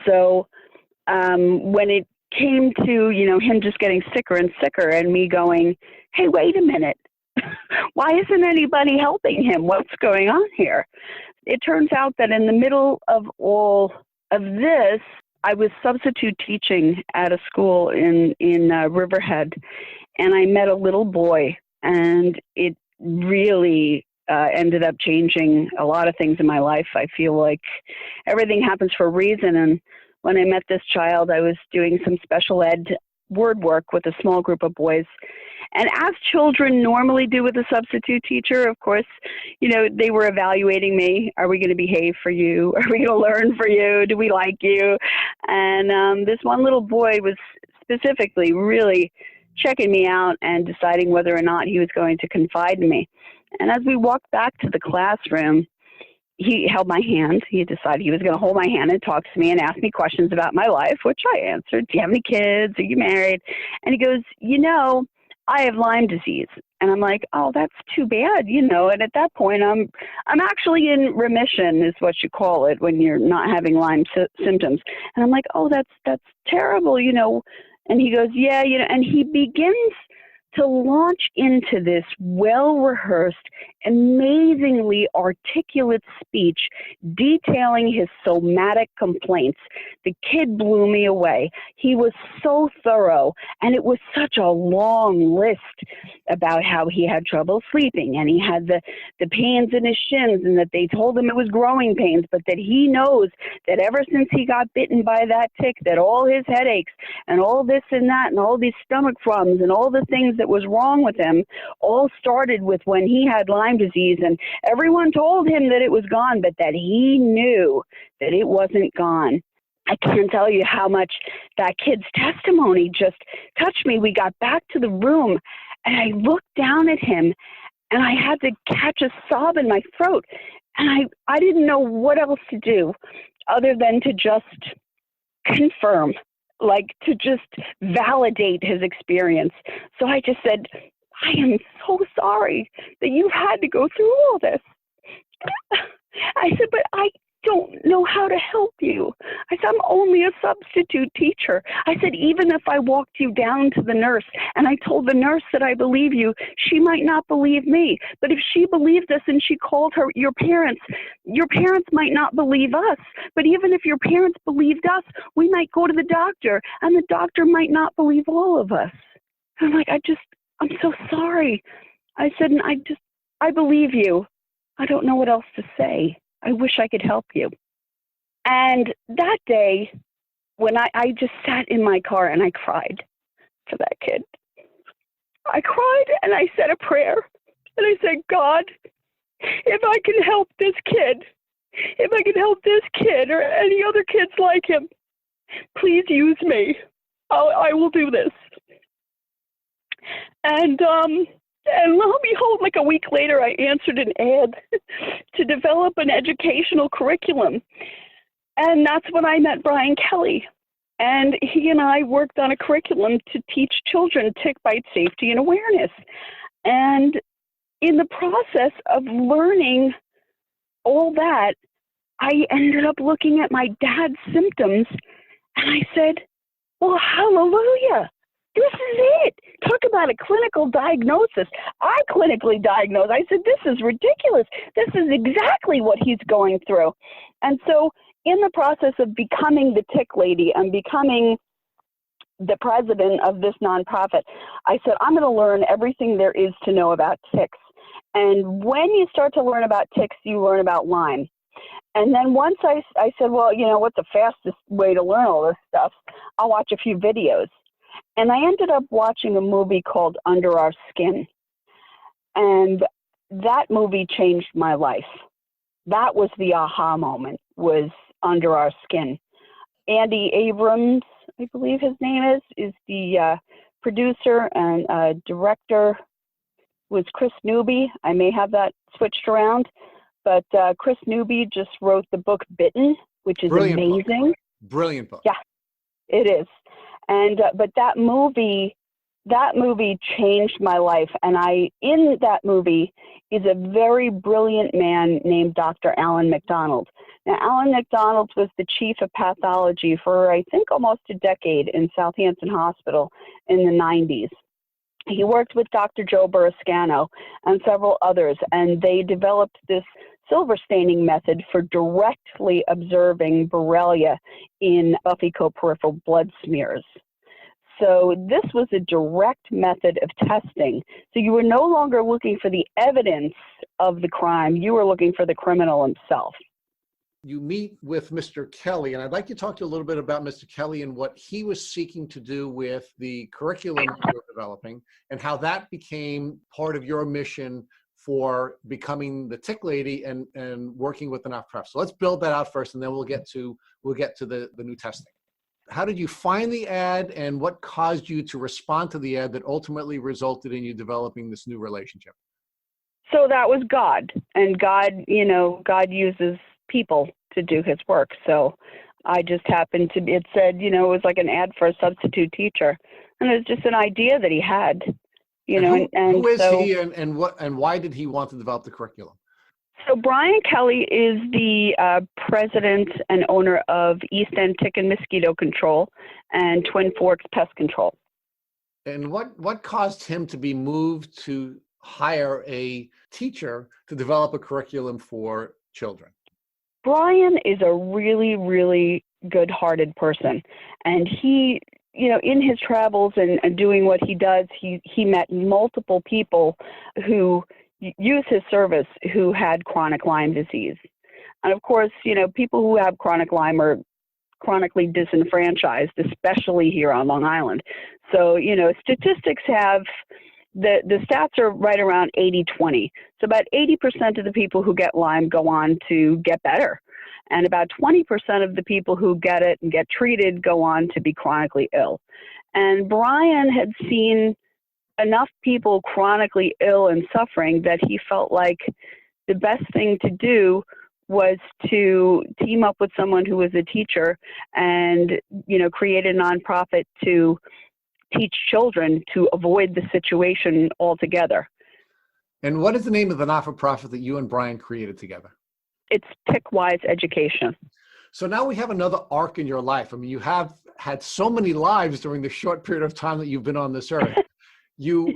So when it came to, him just getting sicker and sicker and me going, hey, wait a minute, why isn't anybody helping him? What's going on here? It turns out that in the middle of all of this, I was substitute teaching at a school in Riverhead, and I met a little boy, and it really ended up changing a lot of things in my life. I feel like everything happens for a reason, and when I met this child, I was doing some special ed word work with a small group of boys. And as children normally do with a substitute teacher, of course, they were evaluating me. Are we going to behave for you? Are we going to learn for you? Do we like you? And this one little boy was specifically really checking me out and deciding whether or not he was going to confide in me. And as we walked back to the classroom, he held my hand. He decided he was going to hold my hand and talk to me and ask me questions about my life, which I answered. Do you have any kids? Are you married? And he goes, I have Lyme disease. And I'm like, oh, that's too bad, And at that point, I'm actually in remission, is what you call it when you're not having Lyme symptoms. And I'm like, oh, that's terrible, And he goes, yeah, and he begins to launch into this well-rehearsed, amazingly articulate speech detailing his somatic complaints. The kid blew me away. He was so thorough, and it was such a long list about how he had trouble sleeping, and he had the pains in his shins, and that they told him it was growing pains, but that he knows that ever since he got bitten by that tick, that all his headaches and all this and that and all these stomach problems and all the things that was wrong with him all started with when he had Lyme disease, and everyone told him that it was gone, but that he knew that it wasn't gone. I can't tell you how much that kid's testimony just touched me. We got back to the room, and I looked down at him, and I had to catch a sob in my throat, and I didn't know what else to do other than to just confirm, like to just validate his experience. So I just said, I am so sorry that you had to go through all this. I said, but I don't know how to help you. I said, I'm only a substitute teacher. I said, even if I walked you down to the nurse and I told the nurse that I believe you, she might not believe me. But if she believed us and she called your parents might not believe us. But even if your parents believed us, we might go to the doctor, and the doctor might not believe all of us. I'm like, I'm so sorry. I said, and I believe you. I don't know what else to say. I wish I could help you. And that day, when I just sat in my car and I cried for that kid. I cried and I said a prayer. And I said, God, if I can help this kid or any other kids like him, please use me. I will do this. And lo and behold, like a week later, I answered an ad to develop an educational curriculum. And that's when I met Brian Kelly. And he and I worked on a curriculum to teach children tick bite safety and awareness. And in the process of learning all that, I ended up looking at my dad's symptoms, and I said, well, hallelujah. This is it. Talk about a clinical diagnosis. I clinically diagnosed. I said, this is ridiculous. This is exactly what he's going through. And so in the process of becoming the tick lady and becoming the president of this nonprofit, I said, I'm going to learn everything there is to know about ticks. And when you start to learn about ticks, you learn about Lyme. And then once I said, well, what's the fastest way to learn all this stuff? I'll watch a few videos. And I ended up watching a movie called Under Our Skin. And that movie changed my life. That was the aha moment, was Under Our Skin. Andy Abrams, I believe his name is the producer, and director was Chris Newby. I may have that switched around. But Chris Newby just wrote the book Bitten, which is Brilliant amazing. Book. Brilliant book. Yeah, it is. And but that movie changed my life. And in that movie is a very brilliant man named Dr. Alan McDonald. Now, Alan McDonald was the chief of pathology for, I think, almost a decade in Southampton Hospital in the 90s. He worked with Dr. Joe Burrascano and several others, and they developed this silver staining method for directly observing Borrelia in buffycoperipheral blood smears. So this was a direct method of testing. So you were no longer looking for the evidence of the crime, you were looking for the criminal himself. You meet with Mr. Kelly, and I'd like to talk to you a little bit about Mr. Kelly and what he was seeking to do with the curriculum that you're developing, and how that became part of your mission for becoming the tick lady and working with the nonprofit. So let's build that out first, and then we'll get to the new testing. How did you find the ad, and what caused you to respond to the ad that ultimately resulted in you developing this new relationship? So that was God, and God uses people to do his work. So I just happened to, it said, it was like an ad for a substitute teacher, and it was just an idea that he had, who is so, he and why did he want to develop the curriculum? So Brian Kelly is the president and owner of East End Tick and Mosquito Control and Twin Forks Pest Control. And what caused him to be moved to hire a teacher to develop a curriculum for children? Brian is a really, really good-hearted person, and he, in his travels and doing what he does, he met multiple people who use his service who had chronic Lyme disease. And of course, people who have chronic Lyme are chronically disenfranchised, especially here on Long Island. So, statistics have, the stats are right around 80-20. So about 80% of the people who get Lyme go on to get better. And about 20% of the people who get it and get treated go on to be chronically ill. And Brian had seen enough people chronically ill and suffering that he felt like the best thing to do was to team up with someone who was a teacher and, create a nonprofit to teach children to avoid the situation altogether. And what is the name of the not-for-profit that you and Brian created together? It's Tick-Wise Education. So now we have another arc in your life. I mean, you have had so many lives during the short period of time that you've been on this earth. You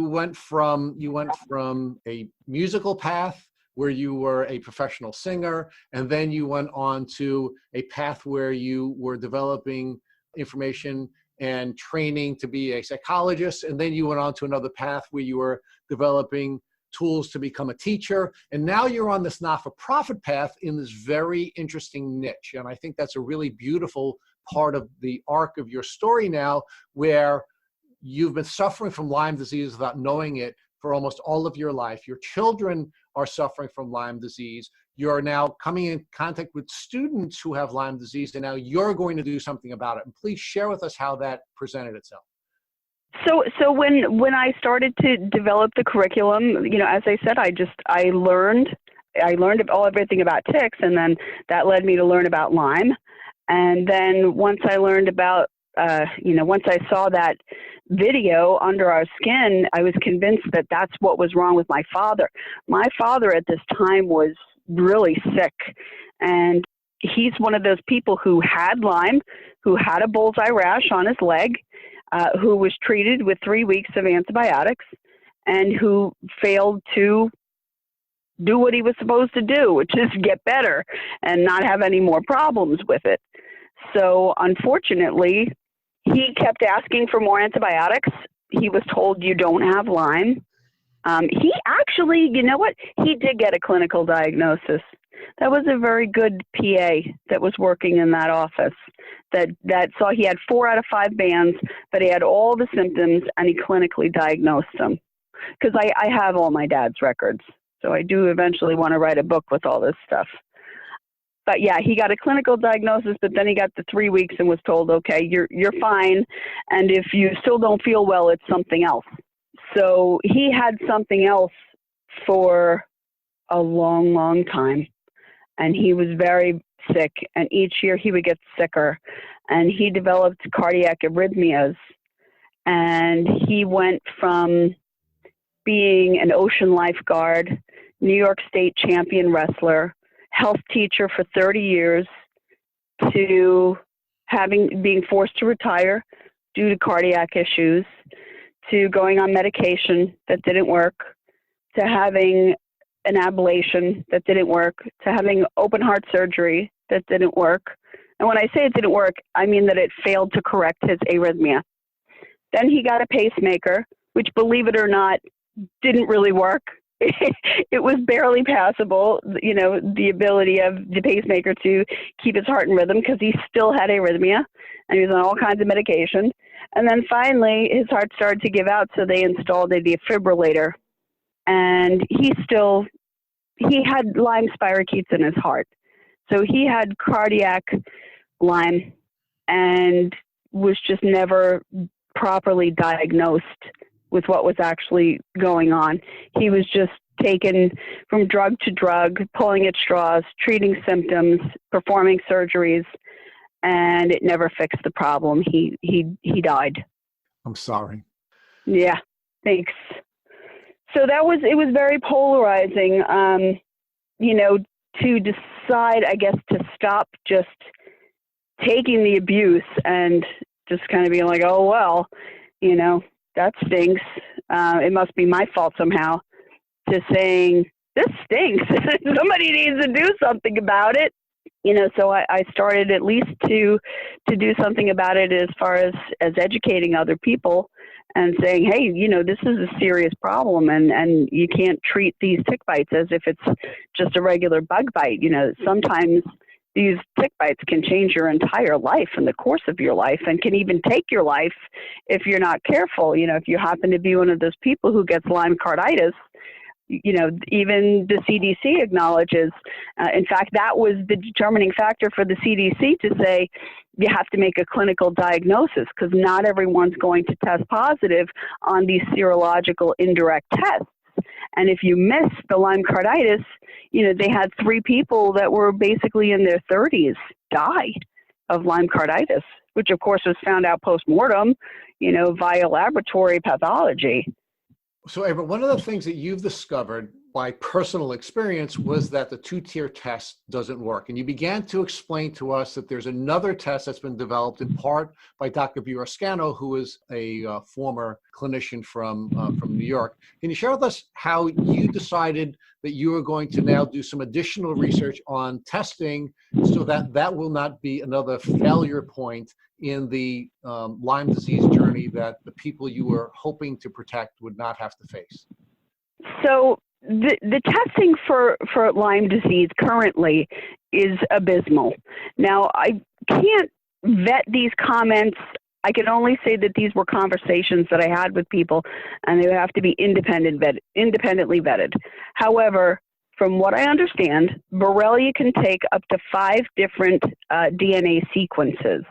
went from a musical path where you were a professional singer, and then you went on to a path where you were developing information and training to be a psychologist, and then you went on to another path where you were developing tools to become a teacher, and now you're on this not-for-profit path in this very interesting niche. And I think that's a really beautiful part of the arc of your story now, where you've been suffering from Lyme disease without knowing it for almost all of your life. Your children are suffering from Lyme disease. You're now coming in contact with students who have Lyme disease, and now you're going to do something about it. And please share with us how that presented itself. So when I started to develop the curriculum, as I said, I learned everything about ticks, and then that led me to learn about Lyme. And then once I learned about, once I saw that video under our skin, I was convinced that that's what was wrong with my father. My father at this time was really sick, and he's one of those people who had Lyme, who had a bullseye rash on his leg, who was treated with 3 weeks of antibiotics, and who failed to do what he was supposed to do, which is get better and not have any more problems with it. So unfortunately, he kept asking for more antibiotics. He was told, you don't have Lyme. He actually, he did get a clinical diagnosis. That was a very good PA that was working in that office that saw he had 4 out of 5 bands, but he had all the symptoms, and he clinically diagnosed them. Because I have all my dad's records, so I do eventually want to write a book with all this stuff. But yeah, he got a clinical diagnosis, but then he got the 3 weeks and was told, okay, you're fine, and if you still don't feel well, it's something else. So he had something else for a long, long time, and he was very sick, and each year he would get sicker, and he developed cardiac arrhythmias, and he went from being an ocean lifeguard, New York State champion wrestler, health teacher for 30 years, to being forced to retire due to cardiac issues, to going on medication that didn't work, to having an ablation that didn't work, to having open heart surgery that didn't work. And when I say it didn't work, I mean that it failed to correct his arrhythmia. Then he got a pacemaker, which, believe it or not, didn't really work. It was barely passable, the ability of the pacemaker to keep his heart in rhythm, because he still had arrhythmia and he was on all kinds of medication. And then finally his heart started to give out, so they installed a defibrillator, and he had Lyme spirochetes in his heart. So he had cardiac Lyme and was just never properly diagnosed with what was actually going on. He was just taken from drug to drug, pulling at straws, treating symptoms, performing surgeries, and it never fixed the problem. He died. I'm sorry. Yeah, thanks. So it was very polarizing, to decide, I guess, to stop just taking the abuse and just kind of being like, oh, well, that stinks. It must be my fault somehow, to saying, this stinks. Somebody needs to do something about it. So I started at least to do something about it as far as educating other people and saying, hey, this is a serious problem, and you can't treat these tick bites as if it's just a regular bug bite. Sometimes these tick bites can change your entire life and the course of your life, and can even take your life if you're not careful. If you happen to be one of those people who gets Lyme carditis, even the CDC acknowledges. In fact, that was the determining factor for the CDC to say you have to make a clinical diagnosis, because not everyone's going to test positive on these serological indirect tests. And if you miss the Lyme carditis, they had 3 people that were basically in their 30s die of Lyme carditis, which of course was found out post-mortem, via laboratory pathology. So, April, one of the things that you've discovered by personal experience was that the 2-tier test doesn't work. And you began to explain to us that there's another test that's been developed in part by Dr. Burascano, who is a former clinician from New York. Can you share with us how you decided that you are going to now do some additional research on testing so that will not be another failure point in the Lyme disease journey that the people you were hoping to protect would not have to face? So the testing for Lyme disease currently is abysmal. Now, I can't vet these comments. I can only say that these were conversations that I had with people, and they would have to be independently vetted. However, from what I understand, Borrelia can take up to 5 different DNA sequences.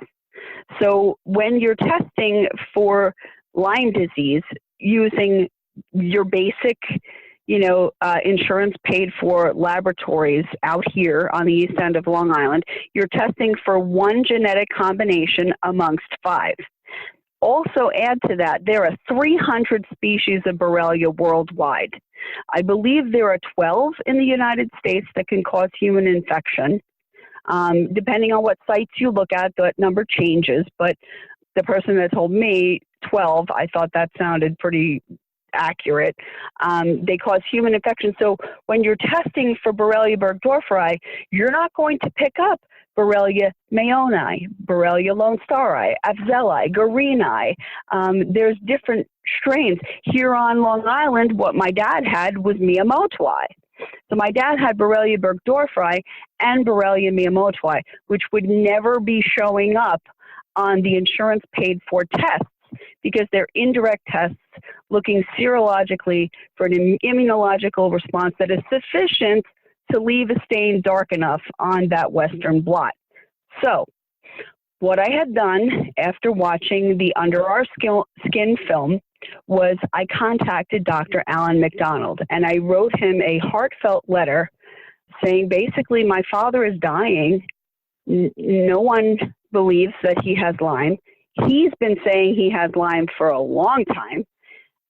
So when you're testing for Lyme disease using your basic, insurance paid for laboratories out here on the east end of Long Island, you're testing for one genetic combination amongst 5. Also add to that, there are 300 species of Borrelia worldwide. I believe there are 12 in the United States that can cause human infection. Depending on what sites you look at, that number changes, but the person that told me 12, I thought that sounded pretty accurate. They cause human infection. So when you're testing for Borrelia burgdorferi, you're not going to pick up Borrelia mayoni, Borrelia lone stari, Afzelii, Guarini. There's different strains. Here on Long Island, what my dad had was Miyamotoi. So my dad had Borrelia burgdorferi and Borrelia miyamotoi, which would never be showing up on the insurance paid for tests because they're indirect tests looking serologically for an immunological response that is sufficient to leave a stain dark enough on that Western blot. So what I had done after watching the Under Our Skin film was I contacted Dr. Alan McDonald, and I wrote him a heartfelt letter saying, basically, my father is dying. No one believes that he has Lyme. He's been saying he has Lyme for a long time,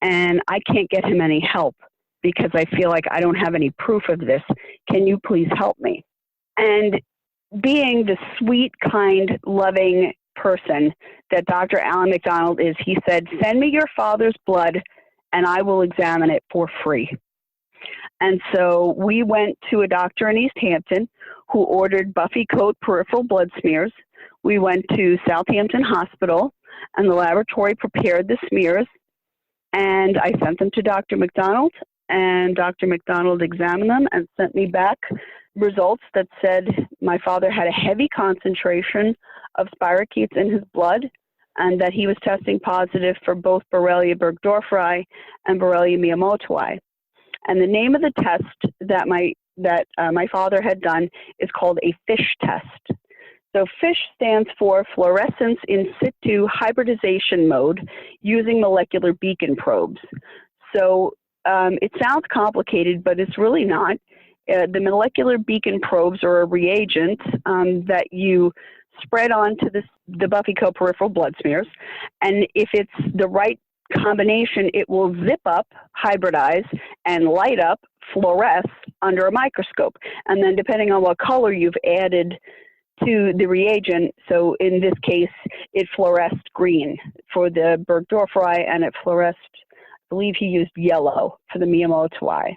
and I can't get him any help because I feel like I don't have any proof of this. Can you please help me? And being the sweet, kind, loving person that Dr. Alan McDonald is, he said, send me your father's blood and I will examine it for free. And so we went to a doctor in East Hampton who ordered Buffy Coat peripheral blood smears. We went to Southampton Hospital and the laboratory prepared the smears, and I sent them to Dr. McDonald, and Dr. McDonald examined them and sent me back results that said my father had a heavy concentration of spirochetes in his blood and that he was testing positive for both Borrelia burgdorferi and Borrelia miyamotoi. And the name of the test that my father had done is called a FISH test. So FISH stands for fluorescence in situ hybridization mode using molecular beacon probes. So it sounds complicated, but it's really not. The molecular beacon probes are a reagent that you spread onto the Buffy-Co peripheral blood smears, and if it's the right combination, it will zip up, hybridize, and light up, fluoresce under a microscope. And then depending on what color you've added to the reagent, so in this case, it fluoresced green for the Burgdorferi, and it fluoresced, I believe he used yellow for the Miyamoto.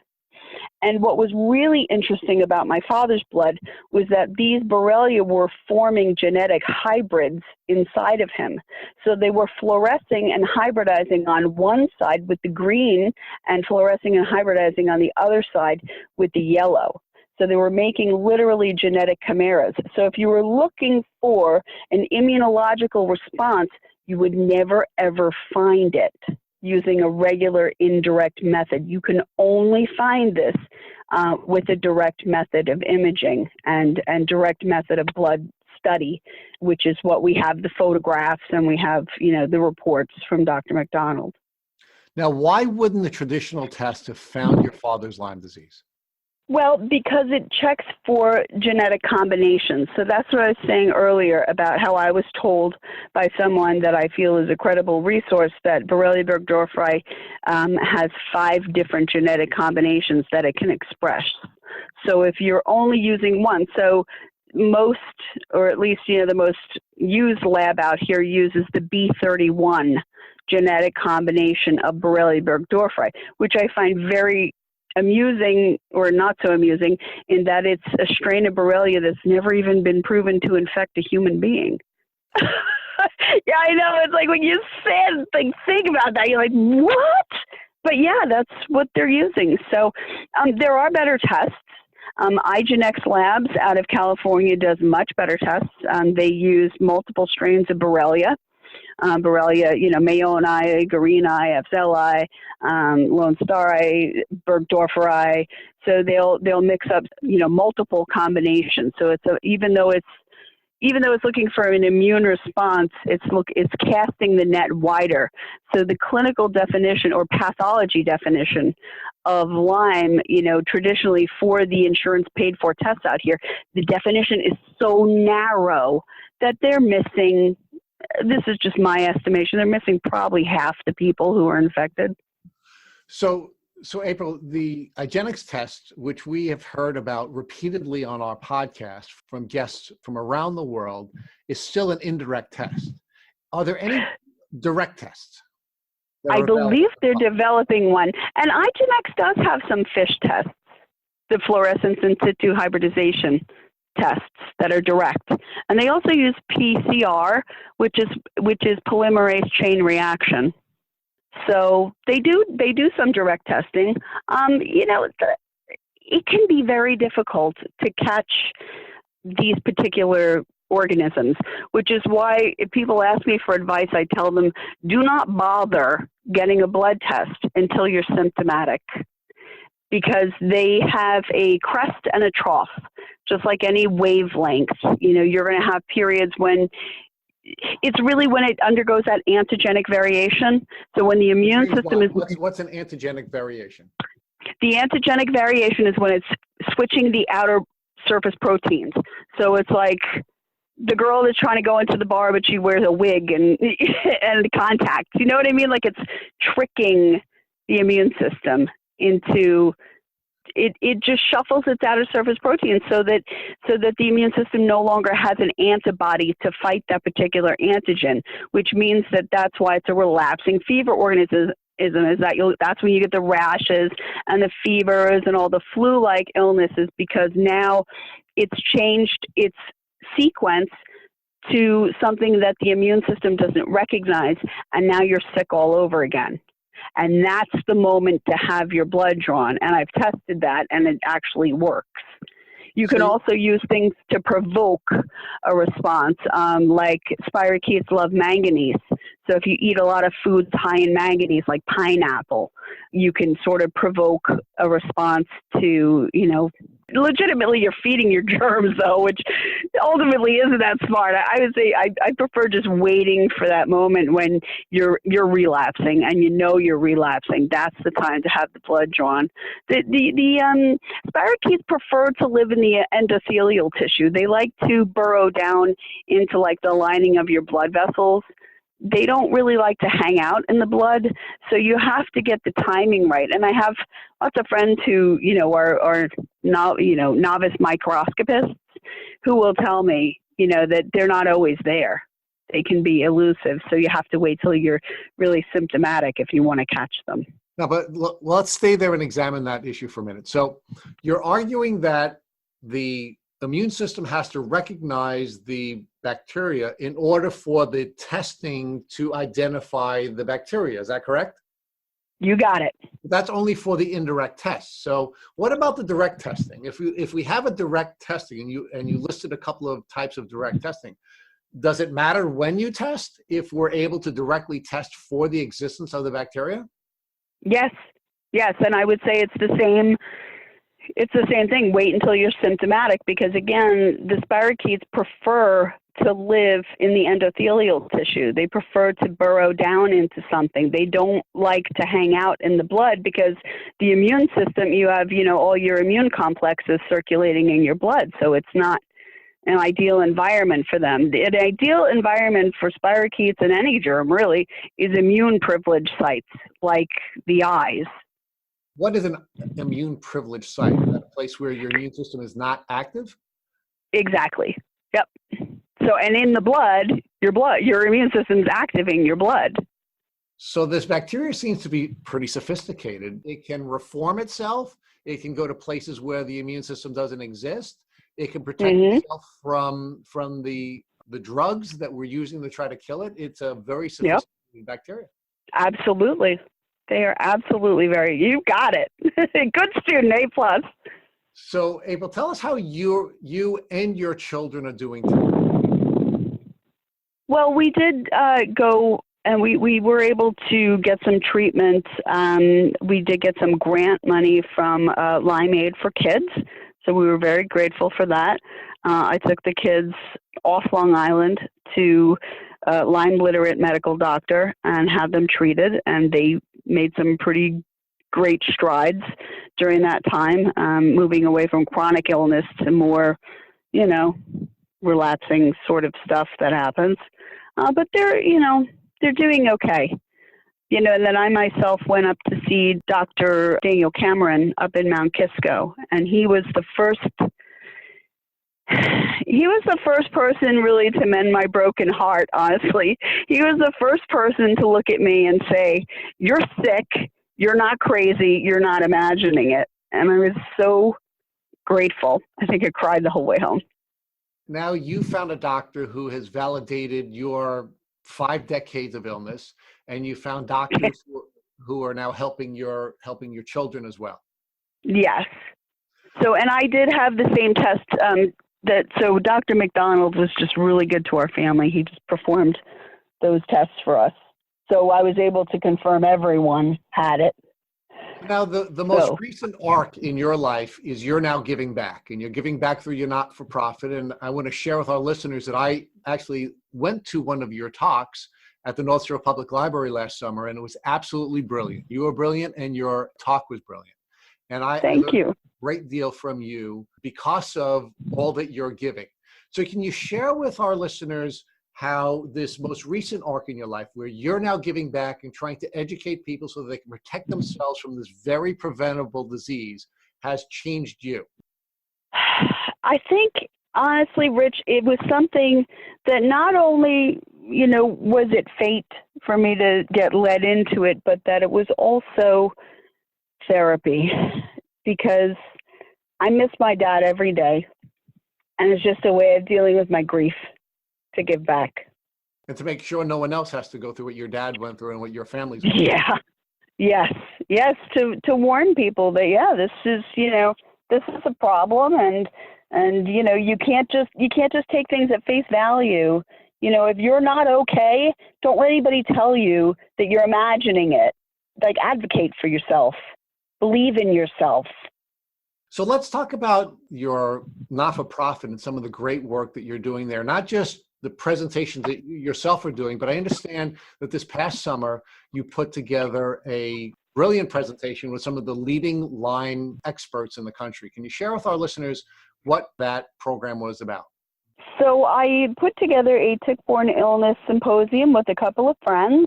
And what was really interesting about my father's blood was that these Borrelia were forming genetic hybrids inside of him. So they were fluorescing and hybridizing on one side with the green and fluorescing and hybridizing on the other side with the yellow. So they were making literally genetic chimeras. So if you were looking for an immunological response, you would never, ever find it using a regular indirect method. You can only find this with a direct method of imaging and direct method of blood study, which is what we have the photographs and we have, the reports from Dr. McDonald. Now, why wouldn't the traditional test have found your father's Lyme disease? Well, because it checks for genetic combinations. So that's what I was saying earlier about how I was told by someone that I feel is a credible resource that Borrelia burgdorferi has 5 different genetic combinations that it can express. So if you're only using one, so most, or at least, the most used lab out here uses the B31 genetic combination of Borrelia burgdorferi, which I find very amusing, or not so amusing, in that it's a strain of Borrelia that's never even been proven to infect a human being. Yeah, I know. It's like when you think about that, you're like, what? But yeah, that's what they're using. So there are better tests. IGeneX Labs out of California does much better tests. They use multiple strains of Borrelia. Borrelia, Mayoni, Guarini, Afzelii, Lone Starri, Burgdorferi. So they'll mix up, multiple combinations. So even though it's looking for an immune response, it's casting the net wider. So the clinical definition or pathology definition of Lyme, traditionally for the insurance paid for tests out here, the definition is so narrow that they're missing. This is just my estimation. They're missing probably half the people who are infected. So April, the IGeneX test, which we have heard about repeatedly on our podcast from guests from around the world, is still an indirect test. Are there any direct tests? I believe they're developing one. And IGeneX does have some FISH tests, the fluorescence in situ hybridization tests that are direct. And they also use PCR, which is polymerase chain reaction. So they do some direct testing. It can be very difficult to catch these particular organisms, which is why if people ask me for advice, I tell them, do not bother getting a blood test until you're symptomatic, because they have a crest and a trough, just like any wavelength. You're going to have periods when it's really when it undergoes that antigenic variation. So when the immune system is... What's an antigenic variation? The antigenic variation is when it's switching the outer surface proteins. So it's like the girl that's trying to go into the bar, but she wears a wig and contacts. You know what I mean? Like it's tricking the immune system into... It just shuffles its outer surface protein so that the immune system no longer has an antibody to fight that particular antigen, which means that's why it's a relapsing fever organism. That's when you get the rashes and the fevers and all the flu-like illnesses, because now it's changed its sequence to something that the immune system doesn't recognize, and now you're sick all over again. And that's the moment to have your blood drawn. And I've tested that, and it actually works. You can also use things to provoke a response, like spirochetes love manganese. So if you eat a lot of foods high in manganese, like pineapple, you can sort of provoke a response to, Legitimately, you're feeding your germs, though, which ultimately isn't that smart. I would say I prefer just waiting for that moment when you're relapsing and you know you're relapsing. That's the time to have the blood drawn. The spirochetes prefer to live in the endothelial tissue. They like to burrow down into like the lining of your blood vessels. They don't really like to hang out in the blood, so you have to get the timing right. And I have lots of friends who, are novice microscopists who will tell me, that they're not always there. They can be elusive, so you have to wait till you're really symptomatic if you want to catch them. No, but let's stay there and examine that issue for a minute. So you're arguing that the immune system has to recognize the bacteria in order for the testing to identify the bacteria. Is that correct? You got it. That's only for the indirect tests. So what about the direct testing? If we have a direct testing and you listed a couple of types of direct testing, does it matter when you test if we're able to directly test for the existence of the bacteria? Yes. And I would say it's the same thing. Wait until you're symptomatic, because again, the spirochetes prefer to live in the endothelial tissue. They prefer to burrow down into something. They don't like to hang out in the blood because the immune system, you have, all your immune complexes circulating in your blood. So it's not an ideal environment for them. The ideal environment for spirochetes and any germ really is immune privileged sites like the eyes. What is an immune privileged site? Is that a place where your immune system is not active? Exactly. Yep. So, and in the blood, your immune system is active in your blood. So this bacteria seems to be pretty sophisticated. It can reform itself. It can go to places where the immune system doesn't exist. It can protect itself from the drugs that we're using to try to kill it. It's a very sophisticated bacteria. Absolutely. They are absolutely you got it. Good student, A+. So April, tell us how you and your children are doing today. Well, we did go and we were able to get some treatment. We did get some grant money from Lyme Aid for Kids. So we were very grateful for that. I took the kids off Long Island to a Lyme literate medical doctor and had them treated, and they made some pretty great strides during that time, moving away from chronic illness to more, relapsing sort of stuff that happens. But they're doing okay. And then I myself went up to see Dr. Daniel Cameron up in Mount Kisco, and he was the first person really to mend my broken heart, honestly. He was the first person to look at me and say, "You're sick, you're not crazy, you're not imagining it." And I was so grateful. I think I cried the whole way home. Now you found a doctor who has validated your 5 decades of illness, and you found doctors who are now helping your children as well. Yes. So, and I did have the same test so Dr. McDonald was just really good to our family. He just performed those tests for us. So I was able to confirm everyone had it. Now, the most recent arc in your life is you're now giving back, and you're giving back through your not-for-profit. And I want to share with our listeners that I actually went to one of your talks at the North Shore Public Library last summer, and it was absolutely brilliant. You were brilliant, and your talk was brilliant. And Thank you. A great deal from you because of all that you're giving. So can you share with our listeners how this most recent arc in your life, where you're now giving back and trying to educate people so that they can protect themselves from this very preventable disease, has changed you? I think, honestly, Rich, it was something that not only, was it fate for me to get led into it, but that it was also therapy, because I miss my dad every day. And it's just a way of dealing with my grief, to give back. And to make sure no one else has to go through what your dad went through and what your family's went through. Yeah. Yes. To warn people that, this is a problem, and you can't just take things at face value. If you're not okay, don't let anybody tell you that you're imagining it. Like, advocate for yourself. Believe in yourself. So let's talk about your not-for-profit and some of the great work that you're doing there, not just the presentations that you yourself are doing, but I understand that this past summer you put together a brilliant presentation with some of the leading Lyme experts in the country. Can you share with our listeners what that program was about? So I put together a tick-borne illness symposium with a couple of friends,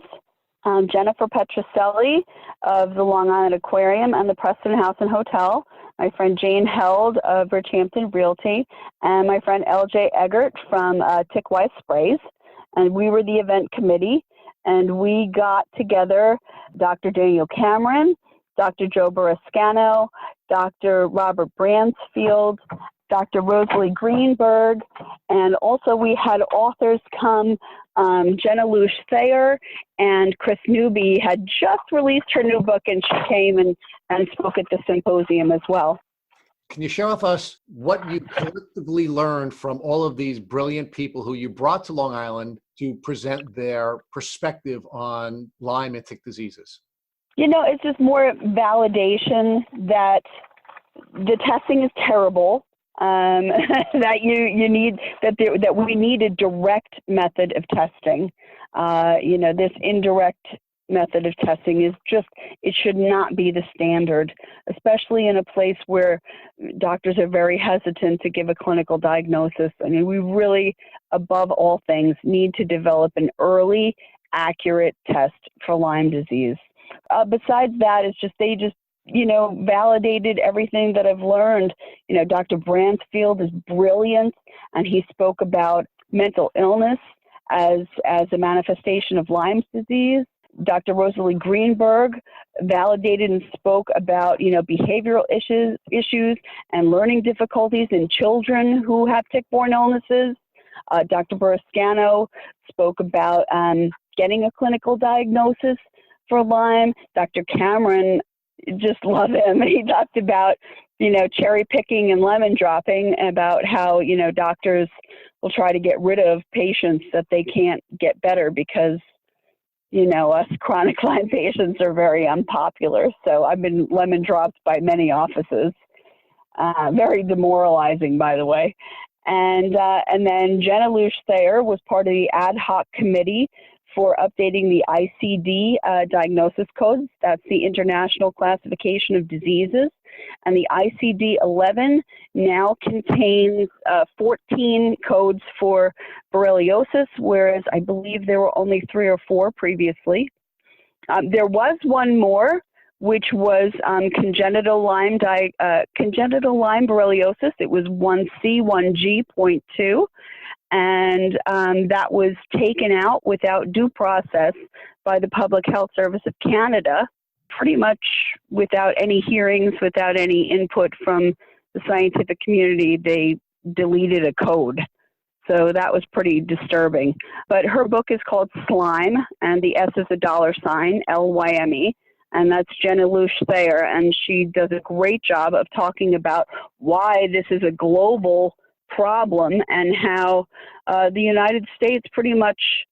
Jennifer Petroselli of the Long Island Aquarium and the Preston House and Hotel, my friend Jane Held of Bridgehampton Realty, and my friend LJ Eggert from Tickwise Sprays. And we were the event committee, and we got together Dr. Daniel Cameron, Dr. Joe Borascano, Dr. Robert Bransfield, Dr. Rosalie Greenberg, and also we had authors come. Jenna Lush Thayer and Chris Newby had just released her new book, and she came and spoke at the symposium as well. Can you share with us what you collectively learned from all of these brilliant people who you brought to Long Island to present their perspective on Lyme and tick diseases? You know, it's just more validation that the testing is terrible. That you need that we need a direct method of testing. This indirect method of testing is it should not be the standard, especially in a place where doctors are very hesitant to give a clinical diagnosis. I mean, we really, above all things, need to develop an early, accurate test for Lyme disease. Besides that, they just validated everything that I've learned. Dr. Bransfield is brilliant, and he spoke about mental illness as a manifestation of Lyme disease. Dr. Rosalie Greenberg validated and spoke about, behavioral issues and learning difficulties in children who have tick-borne illnesses. Dr. Borascano spoke about getting a clinical diagnosis for Lyme. Dr. Cameron, just love him. He talked about, cherry picking and lemon dropping, about how, doctors will try to get rid of patients that they can't get better because, us chronic Lyme patients are very unpopular. So I've been lemon dropped by many offices. Very demoralizing, by the way. And then Jenna Lush Thayer was part of the ad hoc committee for updating the ICD diagnosis codes. That's the International Classification of Diseases. And the ICD-11 now contains 14 codes for borreliosis, whereas I believe there were only 3 or 4 previously. There was one more, which was congenital Lyme borreliosis. It was 1C1G.2. And that was taken out without due process by the Public Health Service of Canada, pretty much without any hearings, without any input from the scientific community. They deleted a code. So that was pretty disturbing. But her book is called Slime, and the S is a $, Lyme, and that's Jenna Lush Thayer, and she does a great job of talking about why this is a global problem and how the United States pretty much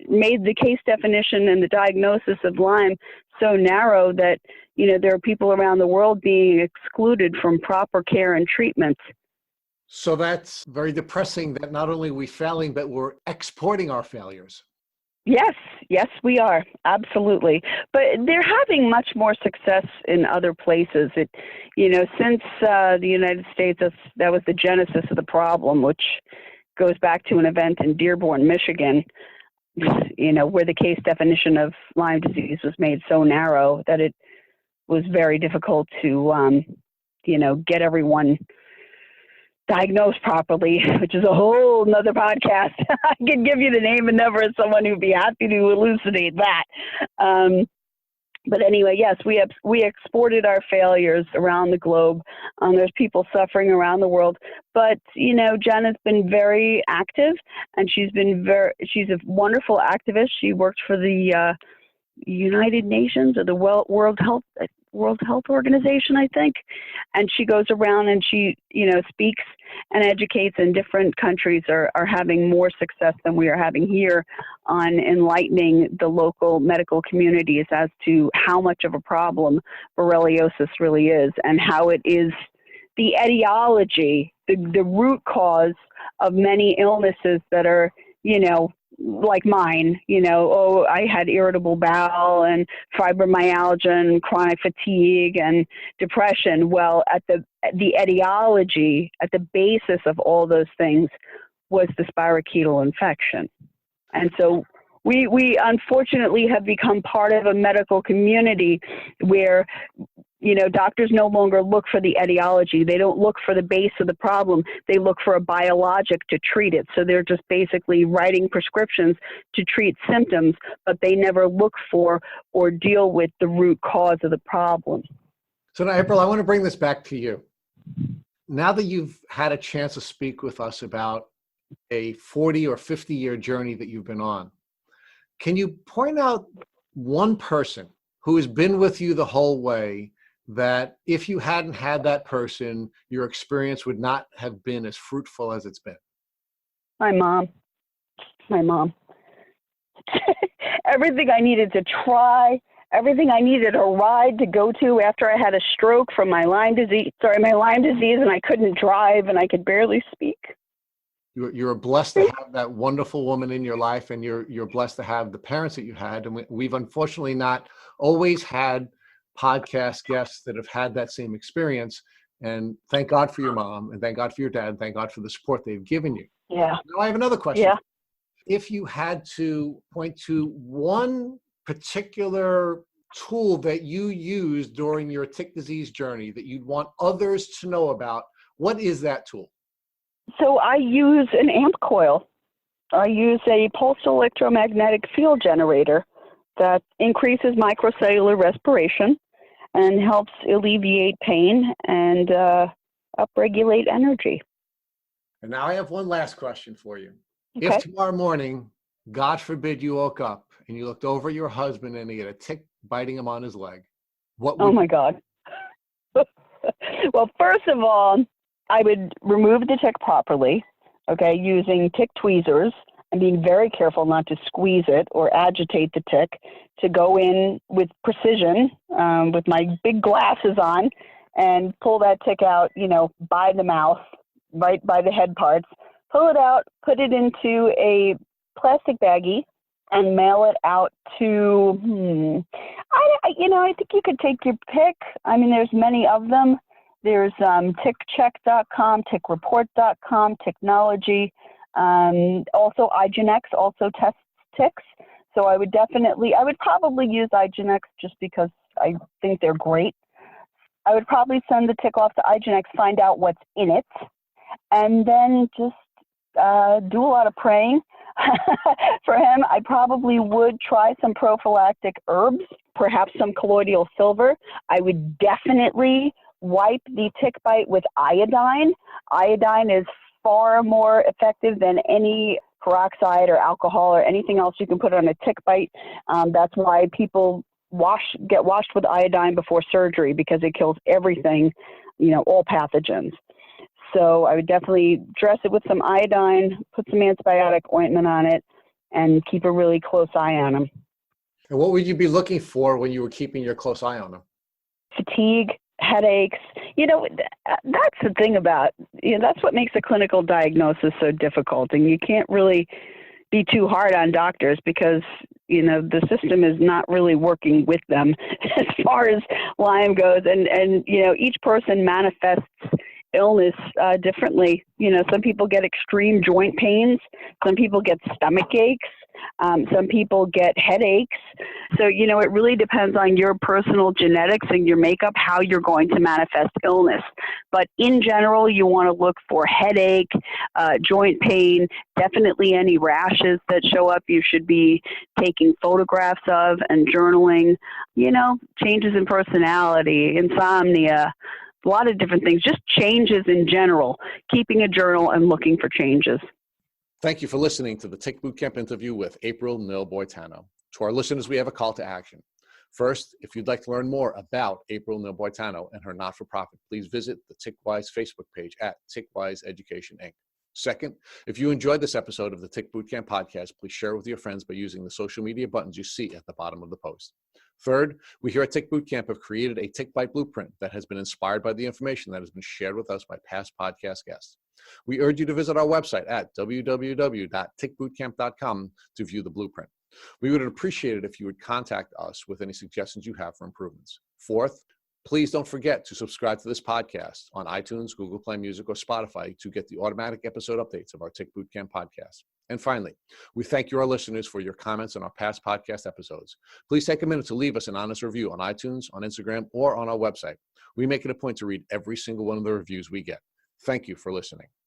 made the case definition and the diagnosis of Lyme so narrow that, there are people around the world being excluded from proper care and treatment. So that's very depressing that not only are we failing, but we're exporting our failures. Yes, we are. Absolutely. But they're having much more success in other places. Since the United States, that was the genesis of the problem, which goes back to an event in Dearborn, Michigan, where the case definition of Lyme disease was made so narrow that it was very difficult to, get everyone diagnosed properly, which is a whole nother podcast. I could give you the name and number of someone who'd be happy to elucidate that. But anyway, yes, we exported our failures around the globe. There's people suffering around the world. But, Jenna's been very active, and she's a wonderful activist. She worked for the United Nations or the World Health Organization, I think. And she goes around and she, speaks and educates, and different countries are having more success than we are having here on enlightening the local medical communities as to how much of a problem borreliosis really is, and how it is the etiology, the root cause of many illnesses that are, like mine, I had irritable bowel and fibromyalgia and chronic fatigue and depression. Well, at the etiology, at the basis of all those things was the spirochetal infection. And so we unfortunately have become part of a medical community where, doctors no longer look for the etiology. They don't look for the base of the problem. They look for a biologic to treat it. So they're just basically writing prescriptions to treat symptoms, but they never look for or deal with the root cause of the problem. So now, April, I want to bring this back to you. Now that you've had a chance to speak with us about a 40 or 50-year journey that you've been on, can you point out one person who has been with you the whole way that if you hadn't had that person, your experience would not have been as fruitful as it's been? My mom. Everything I needed to try, everything I needed a ride to go to after I had a stroke from my Lyme disease, and I couldn't drive and I could barely speak. You're blessed to have that wonderful woman in your life, and you're blessed to have the parents that you had. And we've unfortunately not always had podcast guests that have had that same experience. And thank God for your mom, and thank God for your dad, and thank God for the support they've given you. Yeah. Now I have another question. Yeah. If you had to point to one particular tool that you used during your tick disease journey that you'd want others to know about, what is that tool? So I use an amp coil. I use a pulsed electromagnetic field generator that increases microcellular respiration and helps alleviate pain and upregulate energy. And now I have one last question for you. Okay. If tomorrow morning, God forbid, you woke up and you looked over your husband and he had a tick biting him on his leg, what would Oh my God. Well, first of all, I would remove the tick properly, okay, using tick tweezers and being very careful not to squeeze it or agitate the tick, to go in with precision with my big glasses on and pull that tick out, by the mouth, right by the head parts, pull it out, put it into a plastic baggie and mail it out to, I think you could take your pick. I mean, there's many of them. There's tickcheck.com, tickreport.com, Technology. Also, IGeneX also tests ticks. So I would probably use IGeneX just because I think they're great. I would probably send the tick off to IGeneX, find out what's in it, and then just do a lot of praying for him. I probably would try some prophylactic herbs, perhaps some colloidal silver. I would definitely wipe the tick bite with iodine. Iodine is far more effective than any peroxide or alcohol or anything else you can put on a tick bite. That's why people get washed with iodine before surgery, because it kills everything, all pathogens. So I would definitely dress it with some iodine, put some antibiotic ointment on it, and keep a really close eye on them. And what would you be looking for when you were keeping your close eye on them? Fatigue, headaches. That's the thing about, that's what makes a clinical diagnosis so difficult. And you can't really be too hard on doctors because, the system is not really working with them as far as Lyme goes. And each person manifests illness differently. Some people get extreme joint pains. Some people get stomach aches. Some people get headaches. So, it really depends on your personal genetics and your makeup, how you're going to manifest illness. But in general, you want to look for headache, joint pain, definitely any rashes that show up you should be taking photographs of and journaling, changes in personality, insomnia, a lot of different things, just changes in general, keeping a journal and looking for changes. Thank you for listening to the Tick Bootcamp interview with April Nill-Boitano. To our listeners, we have a call to action. First, if you'd like to learn more about April Nill-Boitano and her not-for-profit, please visit the TickWise Facebook page at TickWise Education, Inc. Second, if you enjoyed this episode of the Tick Bootcamp podcast, please share it with your friends by using the social media buttons you see at the bottom of the post. Third, we here at Tick Bootcamp have created a Tick Bite blueprint that has been inspired by the information that has been shared with us by past podcast guests. We urge you to visit our website at www.tickbootcamp.com to view the blueprint. We would appreciate it if you would contact us with any suggestions you have for improvements. Fourth, please don't forget to subscribe to this podcast on iTunes, Google Play Music, or Spotify to get the automatic episode updates of our Tick Bootcamp podcast. And finally, we thank you, our listeners, for your comments on our past podcast episodes. Please take a minute to leave us an honest review on iTunes, on Instagram, or on our website. We make it a point to read every single one of the reviews we get. Thank you for listening.